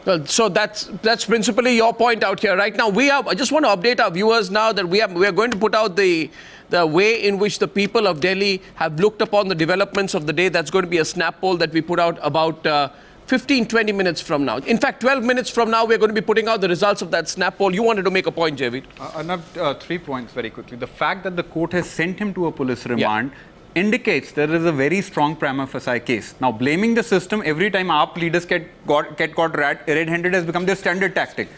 Well, so that's principally your point out here. Right now, I just want to update our viewers now that we are going to put out the way in which the people of Delhi have looked upon the developments of the day. That's going to be a snap poll that we put out about 15-20 minutes from now. In fact, 12 minutes from now, we're going to be putting out the results of that snap poll. You wanted to make a point, Jaiveer. Arnab, 3 points very quickly. The fact that the court has sent him to a police remand indicates there is a very strong prima facie case. Now, blaming the system every time AAP leaders get caught red-handed has become their standard tactic.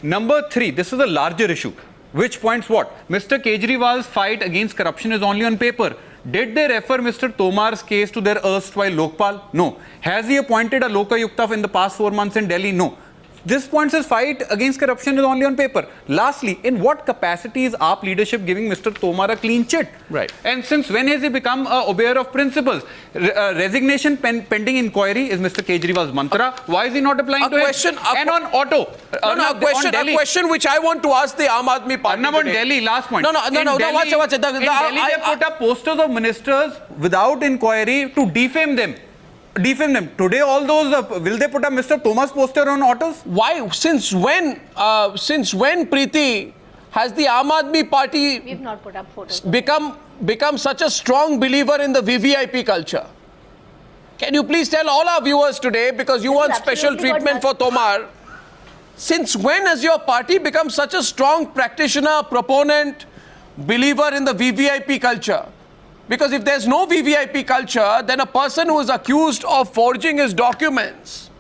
Number 3, this is a larger issue. Which points what? Mr. Kejriwal's fight against corruption is only on paper. Did they refer Mr. Tomar's case to their erstwhile Lokpal? No. Has he appointed a Lokayukta in the past 4 months in Delhi? No. This points his fight against corruption is only on paper. Lastly, in what capacity is AAP leadership giving Mr. Tomar a clean chit? Right. And since when has he become a obeyer of principles? Resignation pending inquiry is Mr. Kejriwal's mantra. Why is he not applying to it? And on auto. A question which I want to ask the Aam Aadmi Party on Delhi, last point. No, watch it. In Delhi, they put up posters of ministers without inquiry to defame them. Today, all those, will they put up Mr. Thomas poster on autos? Why? Since when, Preeti, has the Aam Aadmi Party We've not put up photos. become such a strong believer in the VVIP culture? Can you please tell all our viewers today, because you want special treatment for Tomar, since when has your party become such a strong practitioner, proponent, believer in the VVIP culture? Because if there's no VVIP culture, then a person who is accused of forging his documents,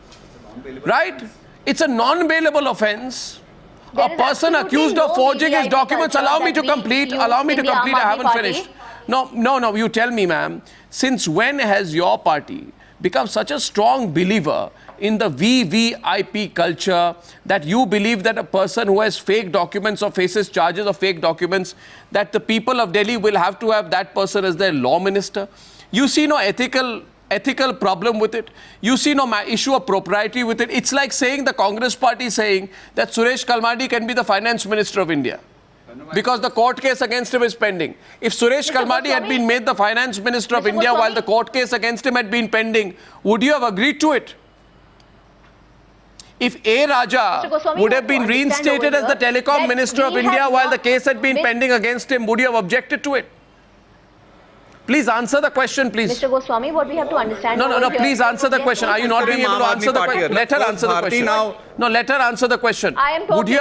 right? It's a non-bailable offense. A person accused of forging his documents, allow me to complete, I haven't finished. No, you tell me, ma'am, since when has your party become such a strong believer in the VVIP culture that you believe that a person who has fake documents or faces charges of fake documents, that the people of Delhi will have to have that person as their law minister? You see no ethical problem with it. You see no issue of propriety with it. It's like saying the Congress party saying that Suresh Kalmadi can be the finance minister of India because the court case against him is pending. If Suresh Kalmadi had been made the finance minister of India while the court case against him had been pending, would you have agreed to it? If A. Raja would have been reinstated as the telecom minister of India while the case had been pending against him, would you have objected to it? Please answer the question, please. Mr. Goswami, what we have to understand. No, please answer the question. Are you not being able to answer the question? Let her answer the question. No, let her answer the question. Would you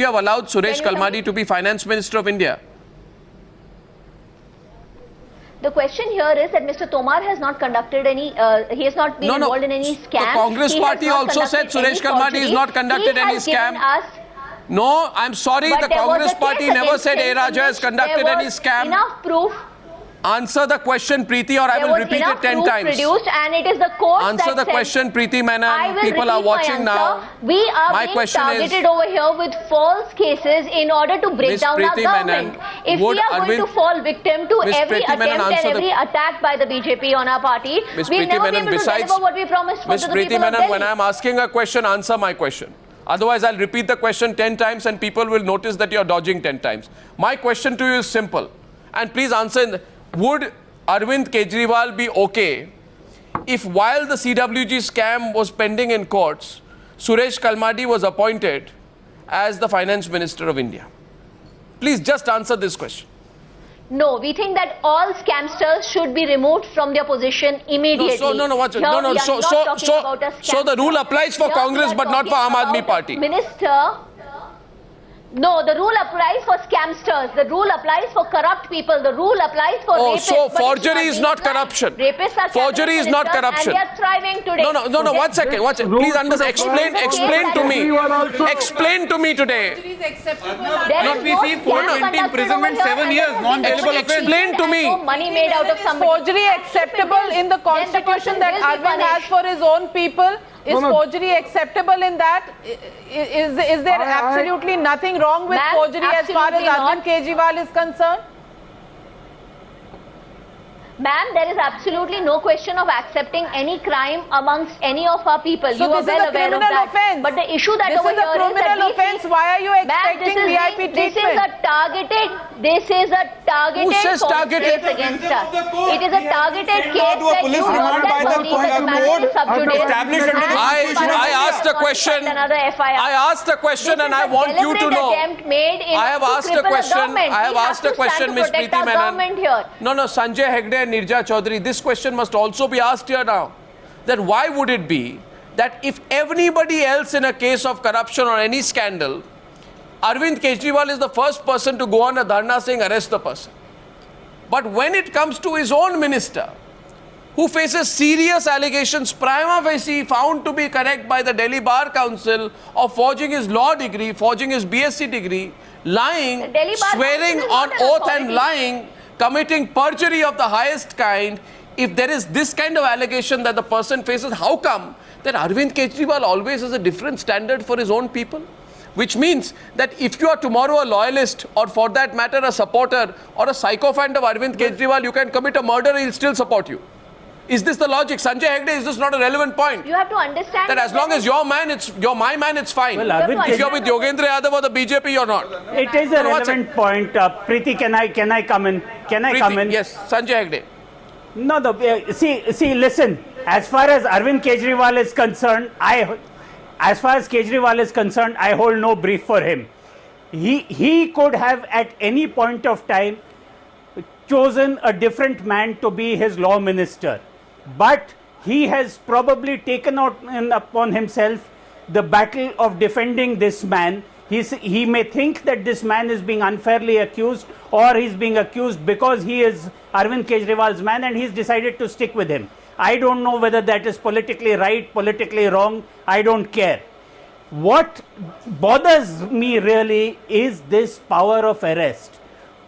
have allowed Suresh Kalmadi to be finance minister of India? The question here is that Mr. Tomar has not conducted any, he has not been involved in any scam. The Congress party also said Suresh Kalmadi has not conducted any scam. No, I'm sorry, the Congress party never said A. Raja has conducted any scam. Enough proof. Answer the question, Preeti, or I will repeat it 10 times. Produced, and it is the court Answer the question, Preeti Menon. People are watching now. We are being targeted over here with false cases in order to break down our government. If we are going to fall victim to every attempt and every attack by the BJP on our party, we will never be able to deliver what we promised for the people of Delhi. When I am asking a question, answer my question. Otherwise, I'll repeat the question 10 times and people will notice that you're dodging 10 times. My question to you is simple. And please answer. Would Arvind Kejriwal be okay if while the CWG scam was pending in courts, Suresh Kalmadi was appointed as the finance minister of India? Please just answer this question. No, we think that all scamsters should be removed from their position immediately. So the rule applies for Congress but not for Aam Aadmi Party. Minister, no, the rule applies for scamsters. The rule applies for corrupt people. The rule applies for rapists. So forgery is not corruption. Rapists are forgery is not corruption. And they are thriving today. No, 1 second. Please explain to me. Explain to me today. We see 420 imprisonment, 7 years, non-bailable offense. Explain to me. Money made out of somebody. Forgery acceptable in the constitution that Arvind has for his own people? Is forgery acceptable in that? Is there absolutely nothing wrong with forgery as far as Arvind Kejriwal is concerned? Ma'am, there is absolutely no question of accepting any crime amongst any of our people. So you are well aware of that. Offense. But the issue that this over is a criminal offense. Why are you expecting VIP treatment? This is a targeted case against us. It is a targeted case that you want that police established under the I asked a question. I asked a question and I want you to know. I have asked a question, Ms. Preeti Menon. No, Sanjay Hegde, Nirja Chaudhary, this question must also be asked here now. That why would it be that if anybody else in a case of corruption or any scandal, Arvind Kejriwal is the first person to go on a dharna saying arrest the person. But when it comes to his own minister, who faces serious allegations prima facie found to be correct by the Delhi Bar Council of forging his law degree, forging his BSc degree, lying, swearing on oath and lying, committing perjury of the highest kind. If there is this kind of allegation that the person faces, how come that Arvind Kejriwal always has a different standard for his own people? Which means that if you are tomorrow a loyalist, or for that matter a supporter or a sycophant of Arvind Kejriwal, you can commit a murder, he'll still support you. Is this the logic? Sanjay Hegde, is this not a relevant point? You have to understand that as long as you're my man, it's fine. Well, if you're with Yogendra Yadav or the BJP, you're not. It is a relevant point. Preeti, can I come in? Can I come in? Yes, Sanjay Hegde. No, see, listen. As far as Arvind Kejriwal is concerned, I hold no brief for him. He could have at any point of time chosen a different man to be his law minister, but he has probably taken upon himself the battle of defending this man. He may think that this man is being unfairly accused, or he's being accused because he is Arvind Kejriwal's man, and he's decided to stick with him. I don't know whether that is politically right, politically wrong. I don't care. What bothers me really is this power of arrest.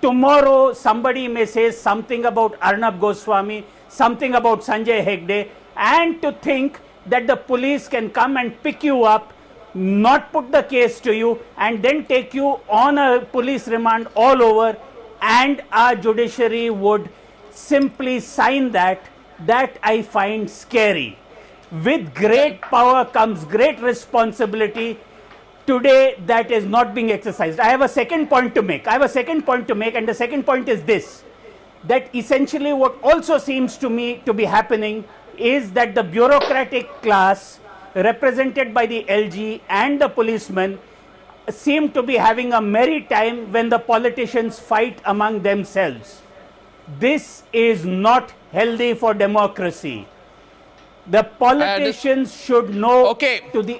Tomorrow somebody may say something about Arnab Goswami, something about Sanjay Hegde, and to think that the police can come and pick you up, not put the case to you, and then take you on a police remand all over, and our judiciary would simply sign that I find scary. With great power comes great responsibility. Today that is not being exercised. I have a second point to make. And the second point is this: that essentially what also seems to me to be happening is that the bureaucratic class, represented by the LG and the policemen, seem to be having a merry time when the politicians fight among themselves. This is not healthy for democracy. The politicians should know to the